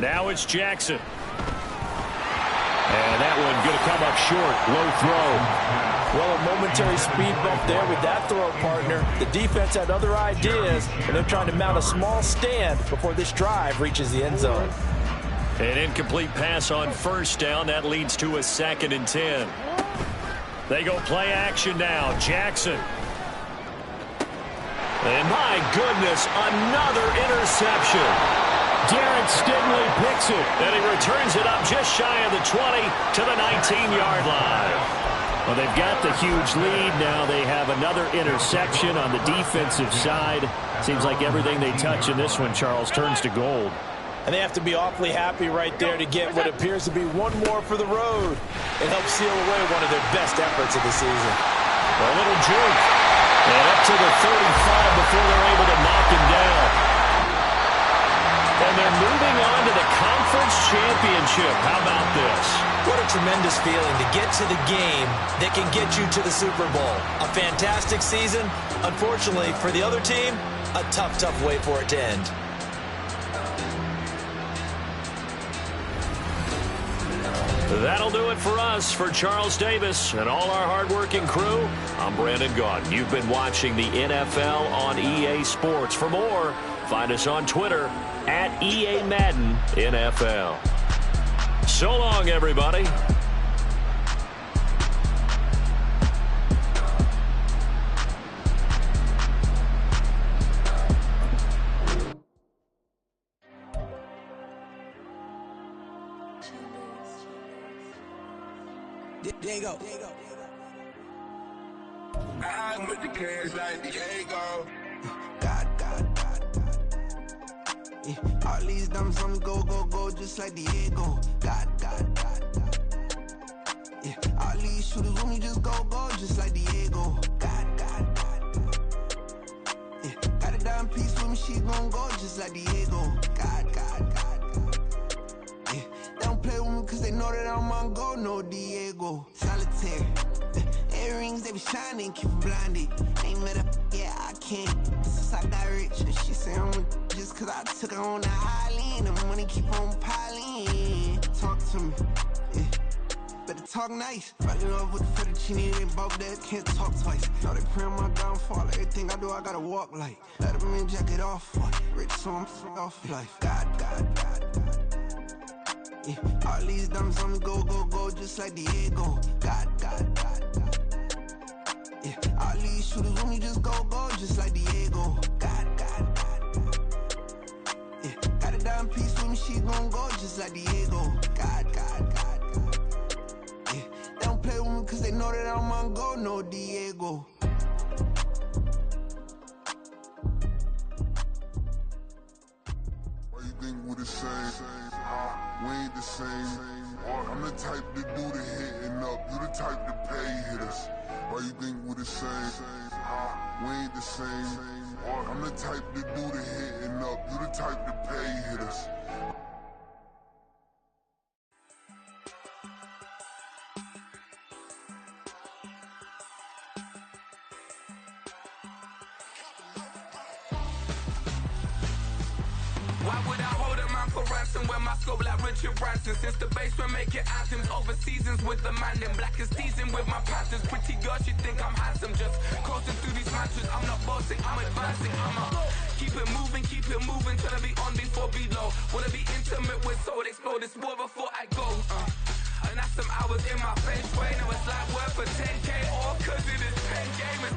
Now it's Jackson. And that one going to come up short. Low throw. Well, a momentary speed bump there with that throw, partner. The defense had other ideas, and they're trying to mount a small stand before this drive reaches the end zone. An incomplete pass on first down. That leads to a 2nd and 10. They go play action now. Jackson. And my goodness, another interception. Derek Stingley picks it, and he returns it up just shy of the 20 to the 19-yard line. Well, they've got the huge lead. Now they have another interception on the defensive side. Seems like everything they touch in this one, Charles, turns to gold. And they have to be awfully happy right there to get what appears to be one more for the road. It helps seal away one of their best efforts of the season. A little juke. And up to the 35 before they're able to knock him down. And they're moving on to the conference championship. How about this? What a tremendous feeling to get to the game that can get you to the Super Bowl. A fantastic season. Unfortunately, for the other team, a tough, tough way for it to end. That'll do it for us. For Charles Davis and all our hardworking crew, I'm MaddengG. You've been watching the NFL on EA Sports. For more, find us on Twitter at EA Madden NFL. So long, everybody. Diego. I'm with the cash like Diego. God. Yeah, all these dumps on me go, just like Diego. God. Yeah, all these shooters on me just go, just like Diego. God. Yeah, got a dime piece with me, she gon' go just like Diego. God. Yeah, they don't play with me cause they know that I'm on go, no Diego. Solitaire. Earrings, they be shining, keep blinded. Ain't met up, yeah, I can't. Since I got rich, and she say I'm just cause I took her on the island. The money keep on piling. Talk to me, yeah. Better talk nice. Fall in love with the fettuccine, they both that can't talk twice. Now they pray on my downfall. Everything I do, I gotta walk like. Let them in, jacket off. Rich, so I'm off life. God. Yeah, all these dumps on me go, just like Diego. God. Yeah, all these shooters on me just go, just like Diego. God. Yeah, got a dime piece with me, she gon' go just like Diego. God. Yeah, they don't play with me cause they know that I'm on go, no Diego. Why you think we the same? We ain't the same. I'm the type to do the hitting up. You the type to pay hitters. Why you think we the same? We ain't the same. I'm the type to do the hitting up. You the type to pay hitters. Why would I hold a man for ransom when my scope like Richard Branson? Since the basement making anthems over seasons with the man, then black is teasing with my panthers. Pretty girl, she think I'm handsome, just coasting through these matches. I'm not bossing, I'm advancing. I'ma keep it moving till I be on before below. Wanna be intimate with soul, explode this war before I go. And that's some hours in my face way. Now it's like work for 10K all cause it is pen gamers.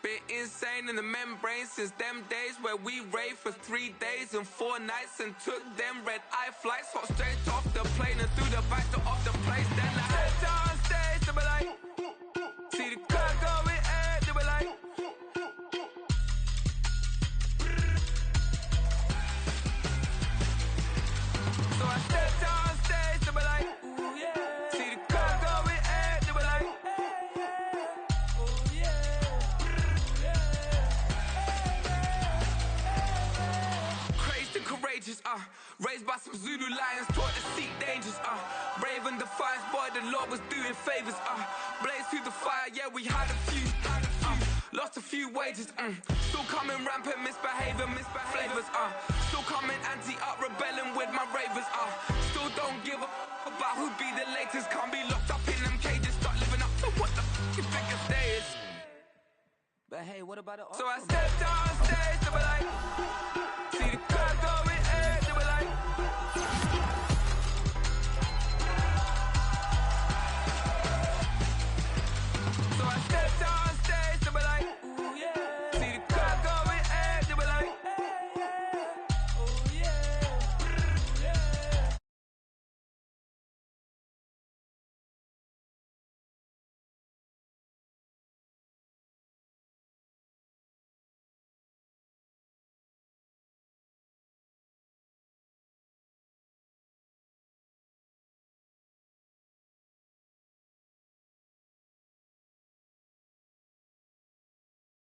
Been insane in the membrane since them days where we raved for 3 days and 4 nights and took them red eye flights, hot straight off the plane and through the back door of the place. Then I head down stage, they be like, see the car going ahead, they be like, so I step down stage, they be like, ooh yeah, see the car going ahead, they be like, ooh yeah. Courageous, raised by some Zulu Lord was doing favors, blaze through the fire, yeah, we had a few, lost a few wages, still coming rampant, misbehavior, flavors, still coming anti-up, rebelling with my ravers, still don't give a about who'd be the latest, can't be locked up in them cages, start living up to what the f*** you think your day is. But hey, what about it? So I stepped on stage, they were like, see the crowd going, they were like,